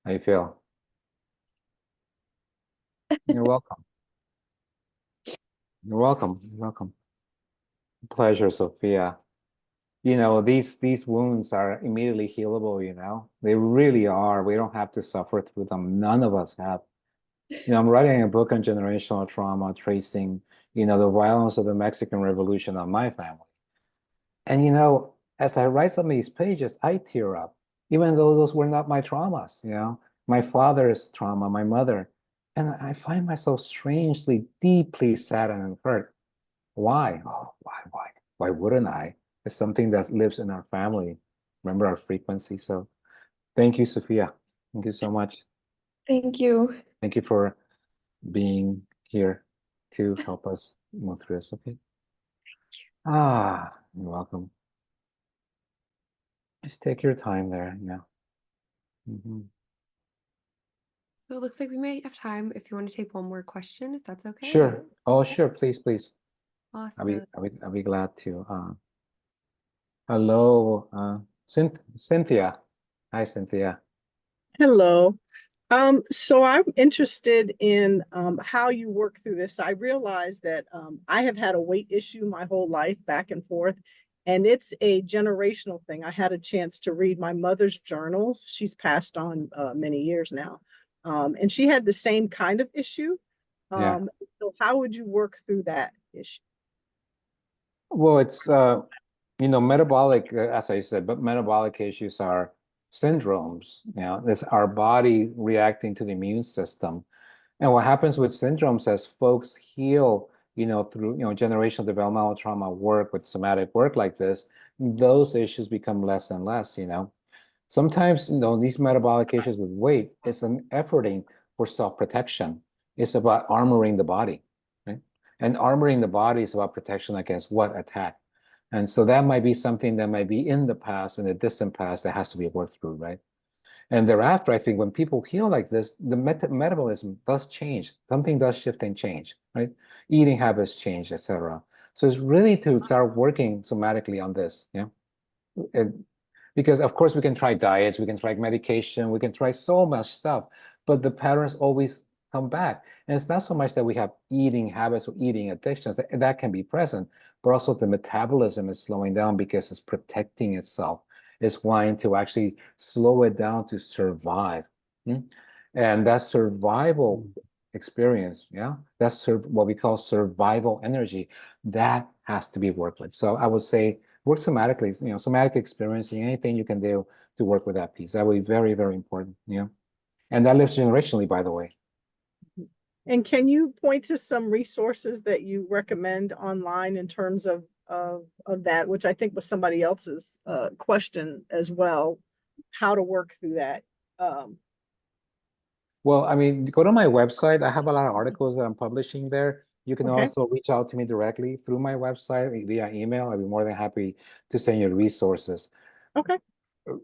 How you feel? You're welcome. You're welcome. You're welcome. Pleasure, Sophia. These wounds are immediately healable, They really are. We don't have to suffer through them. None of us have. I'm writing a book on generational trauma, tracing, the violence of the Mexican Revolution on my family. And as I write some of these pages, I tear up, even though those were not my traumas, my father's trauma, my mother. And I find myself strangely, deeply saddened and hurt. Why? Oh, why? Why wouldn't I? It's something that lives in our family. Remember our frequency. So thank you, Sophia. Thank you so much. Thank you. Thank you for being here to help us move through this. Okay. You're welcome. Just take your time there. Yeah. Mm-hmm. So it looks like we might have time if you want to take one more question, if that's okay. Sure. Oh, sure. Please. Awesome. I'll be glad to. Hello, Cynthia. Hi, Cynthia. Hello. So I'm interested in how you work through this. I realize that I have had a weight issue my whole life, back and forth, and it's a generational thing. I had a chance to read my mother's journals. She's passed on many years now, and she had the same kind of issue. Yeah. So how would you work through that issue? Well, it's metabolic, as I said, but metabolic issues are syndromes. It's our body reacting to the immune system. And what happens with syndromes as folks heal, through, generational developmental trauma work with somatic work like this, those issues become less and less. Sometimes, these metabolic issues with weight, it's an efforting for self-protection. It's about armoring the body, right? And armoring the body is about protection against what? Attack. And so that might be something that might be in the past, in the distant past, that has to be worked through, right? And thereafter, I think when people heal like this, the metabolism does change. Something does shift and change, right? Eating habits change, etc. So it's really to start working somatically on this, yeah? Because of course we can try diets, we can try medication, we can try so much stuff, but the patterns always come back. And it's not so much that we have eating habits or eating addictions, that can be present, but also the metabolism is slowing down because it's protecting itself. It's wanting to actually slow it down to survive. And that survival experience, that's what we call survival energy. That has to be worked with. So I would say work somatically, somatic experiencing, anything you can do to work with that piece. That would be very, very important, And that lives generationally, by the way. And can you point to some resources that you recommend online in terms of that, which I think was somebody else's question as well, how to work through that? Well, I mean, go to my website. I have a lot of articles that I'm publishing there. You can Okay. also reach out to me directly through my website via email. I'd be more than happy to send you resources. Okay.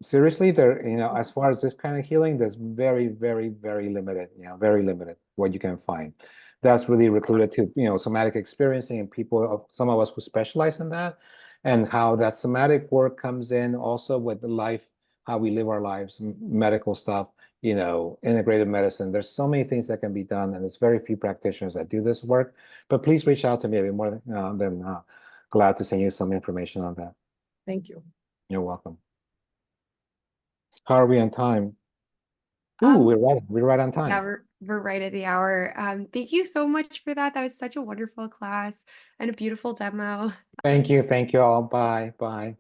Seriously, there, as far as this kind of healing, there's very, very, very limited, very limited what you can find. That's really recluded to, somatic experiencing and people, some of us who specialize in that, and how that somatic work comes in also with the life, how we live our lives, medical stuff, integrative medicine. There's so many things that can be done, and there's very few practitioners that do this work. But please reach out to me. I'd be more than glad to send you some information on that. Thank you. You're welcome. How are we on time? Ooh, we're right on time. Yeah, we're right at the hour. Thank you so much for that. That was such a wonderful class and a beautiful demo. Thank you all. Bye.